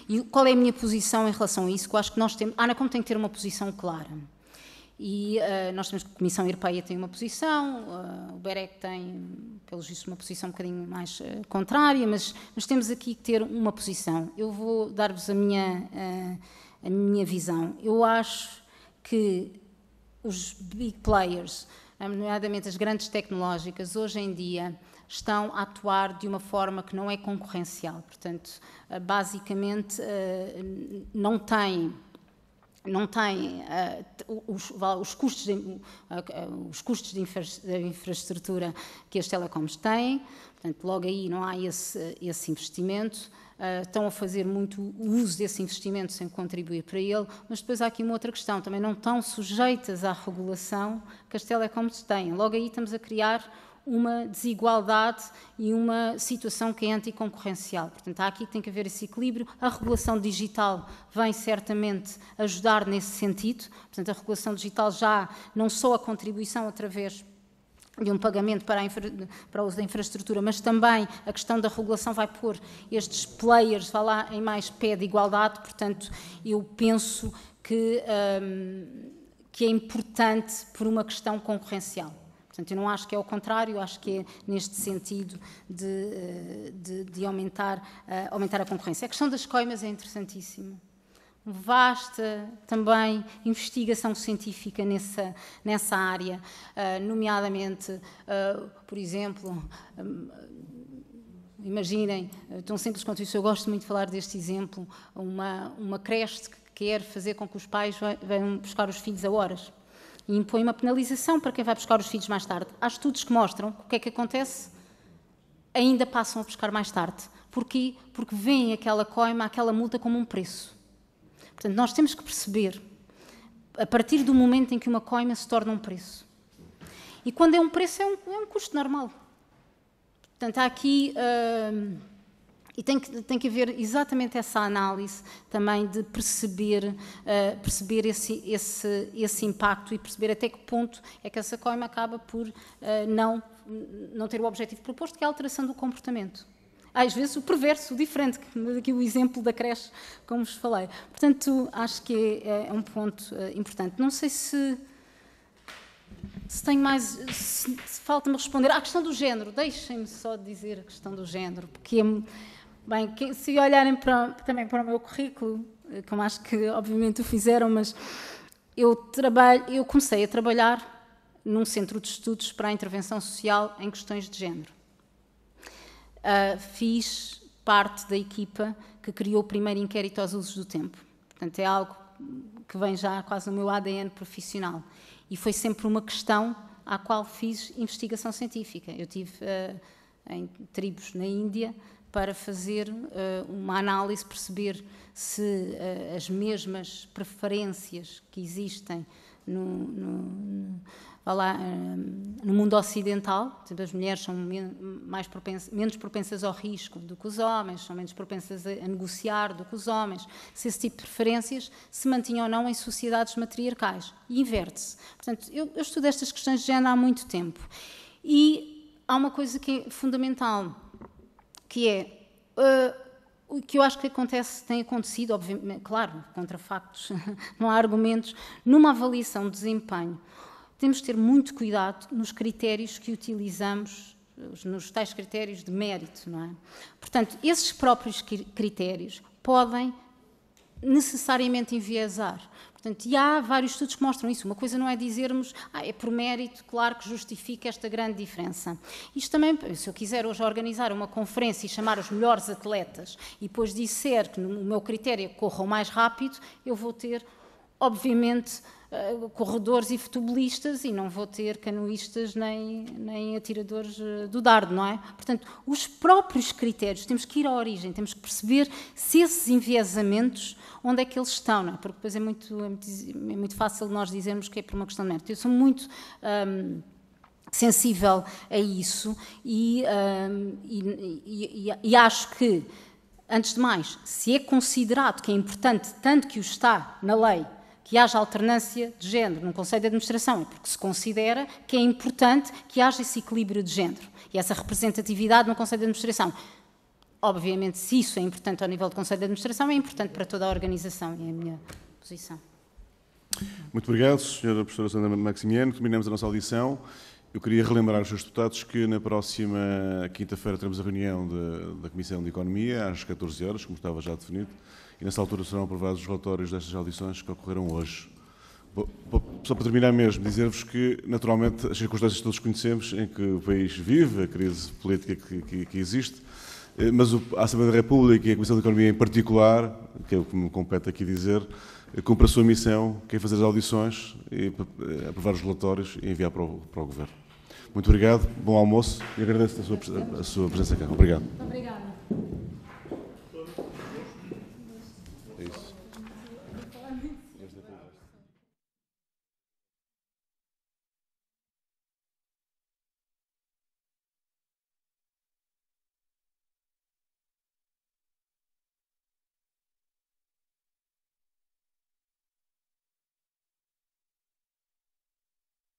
E qual é a minha posição em relação a isso? Que eu acho que nós temos... A ANACOM tem que ter uma posição clara. E nós temos que a Comissão Europeia tem uma posição, o BEREC tem, pelo visto, uma posição um bocadinho mais contrária, mas temos aqui que ter uma posição. Eu vou dar-vos a minha visão. Eu acho que os big players, nomeadamente as grandes tecnológicas, hoje em dia estão a atuar de uma forma que não é concorrencial. Portanto, basicamente, não têm os custos de infraestrutura que as telecoms têm. Portanto, logo aí não há esse investimento. Estão a fazer muito uso desse investimento sem contribuir para ele, mas depois há aqui uma outra questão, também não estão sujeitas à regulação que as telecoms têm. Logo aí estamos a criar uma desigualdade e uma situação que é anticoncorrencial. Portanto, há aqui que tem que haver esse equilíbrio. A regulação digital vem certamente ajudar nesse sentido. Portanto, a regulação digital já não só a contribuição através de um pagamento para o uso da infraestrutura, mas também a questão da regulação vai pôr estes players lá em mais pé de igualdade. Portanto, eu penso que é importante por uma questão concorrencial. Portanto, eu não acho que é ao contrário, acho que é neste sentido de aumentar a concorrência. A questão das coimas é interessantíssima. Vasta também investigação científica nessa área, nomeadamente, por exemplo, imaginem, tão simples quanto isso, eu gosto muito de falar deste exemplo, uma creche que quer fazer com que os pais venham buscar os filhos a horas e impõe uma penalização para quem vai buscar os filhos mais tarde. Há estudos que mostram que o que é que acontece? Ainda passam a buscar mais tarde. Porquê? Porque veem aquela coima, aquela multa como um preço. Portanto, nós temos que perceber, a partir do momento em que uma coima se torna um preço. E quando é um preço, é um custo normal. Portanto, há aqui... E tem que haver exatamente essa análise também de perceber esse impacto e perceber até que ponto é que essa coima acaba por não ter o objetivo proposto, que é a alteração do comportamento. Às vezes o perverso, o diferente, aqui o exemplo da creche, como vos falei. Portanto, acho que é um ponto importante. Não sei se tenho mais... Se falta-me responder. À questão do género, deixem-me só dizer a questão do género, porque bem, se olharem também para o meu currículo, como acho que obviamente o fizeram, mas eu comecei a trabalhar num centro de estudos para a intervenção social em questões de género. Fiz parte da equipa que criou o primeiro inquérito aos usos do tempo. Portanto, é algo que vem já quase no meu ADN profissional. E foi sempre uma questão à qual fiz investigação científica. Eu estive em tribos na Índia para fazer uma análise, perceber se as mesmas preferências que existem no mundo ocidental, as mulheres são menos propensas ao risco do que os homens, são menos propensas a negociar do que os homens, se esse tipo de preferências se mantinham ou não em sociedades matriarcais. E inverte-se. Portanto, eu estudo estas questões de género há muito tempo. E há uma coisa que é fundamental, que é o que eu acho que tem acontecido, obviamente, claro, contra factos, não há argumentos, numa avaliação de desempenho. Temos de ter muito cuidado nos critérios que utilizamos, nos tais critérios de mérito, não é? Portanto, esses próprios critérios podem necessariamente enviesar. Portanto, e há vários estudos que mostram isso. Uma coisa não é dizermos, é por mérito, claro que justifica esta grande diferença. Isto também, se eu quiser hoje organizar uma conferência e chamar os melhores atletas e depois disser que o meu critério é que corram mais rápido, eu vou ter, obviamente, corredores e futebolistas e não vou ter canoístas nem atiradores do dardo, não é? Portanto, os próprios critérios, temos que ir à origem, temos que perceber se esses enviesamentos, onde é que eles estão, não é? Porque depois é muito fácil nós dizermos que é por uma questão de mérito. Eu sou muito sensível a isso e acho que, antes de mais, se é considerado que é importante, tanto que o está na lei, que haja alternância de género num Conselho de Administração, porque se considera que é importante que haja esse equilíbrio de género e essa representatividade no Conselho de Administração. Obviamente, se isso é importante ao nível do Conselho de Administração, é importante para toda a organização, e é a minha posição. Muito obrigado, Sra. Professora Sandra Maximiano. Terminamos a nossa audição. Eu queria relembrar aos seus deputados que na próxima quinta-feira teremos a reunião da Comissão de Economia, às 14 horas, como estava já definido, e nessa altura serão aprovados os relatórios destas audições que ocorreram hoje. Só para terminar mesmo, dizer-vos que, naturalmente, as circunstâncias que todos conhecemos em que o país vive, a crise política que existe, mas a Assembleia da República e a Comissão de Economia em particular, que é o que me compete aqui dizer, cumpre a sua missão, que é fazer as audições, e aprovar os relatórios e enviar para o Governo. Muito obrigado, bom almoço e agradeço a sua presença cá. Obrigado. Obrigada.